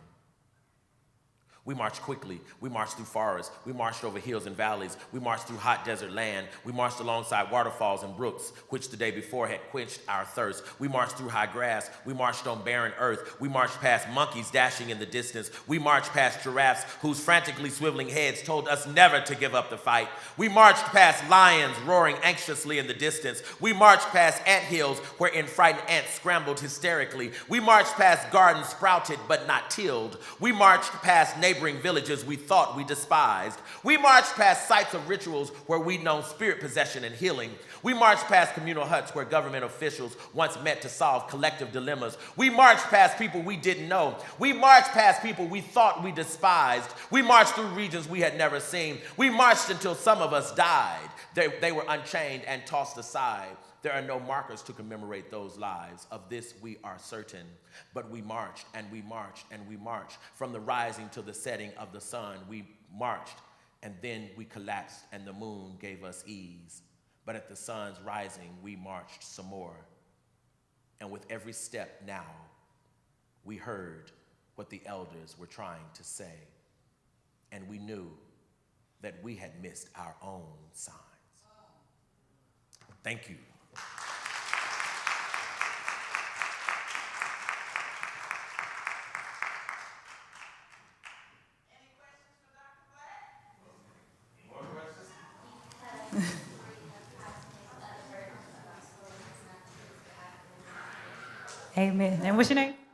We marched quickly. We marched through forests. We marched over hills and valleys. We marched through hot desert land. We marched alongside waterfalls and brooks, which the day before had quenched our thirst. We marched through high grass. We marched on barren earth. We marched past monkeys dashing in the distance. We marched past giraffes whose frantically swiveling heads told us never to give up the fight. We marched past lions roaring anxiously in the distance. We marched past anthills wherein frightened ants scrambled hysterically. We marched past gardens sprouted but not tilled. We marched past neighborhoods neighboring villages we thought we despised. We marched past sites of rituals where we'd known spirit possession and healing. We marched past communal huts where government officials once met to solve collective dilemmas. We marched past people we didn't know. We marched past people we thought we despised. We marched through regions we had never seen. We marched until some of us died. They were unchained and tossed aside. There are no markers to commemorate those lives. Of this we are certain. But we marched and we marched and we marched. From the rising to the setting of the sun, we marched, and then we collapsed and the moon gave us ease. But at the sun's rising, we marched some more. And with every step now, we heard what the elders were trying to say. And we knew that we had missed our own signs. Thank you. Amen. And what's your name?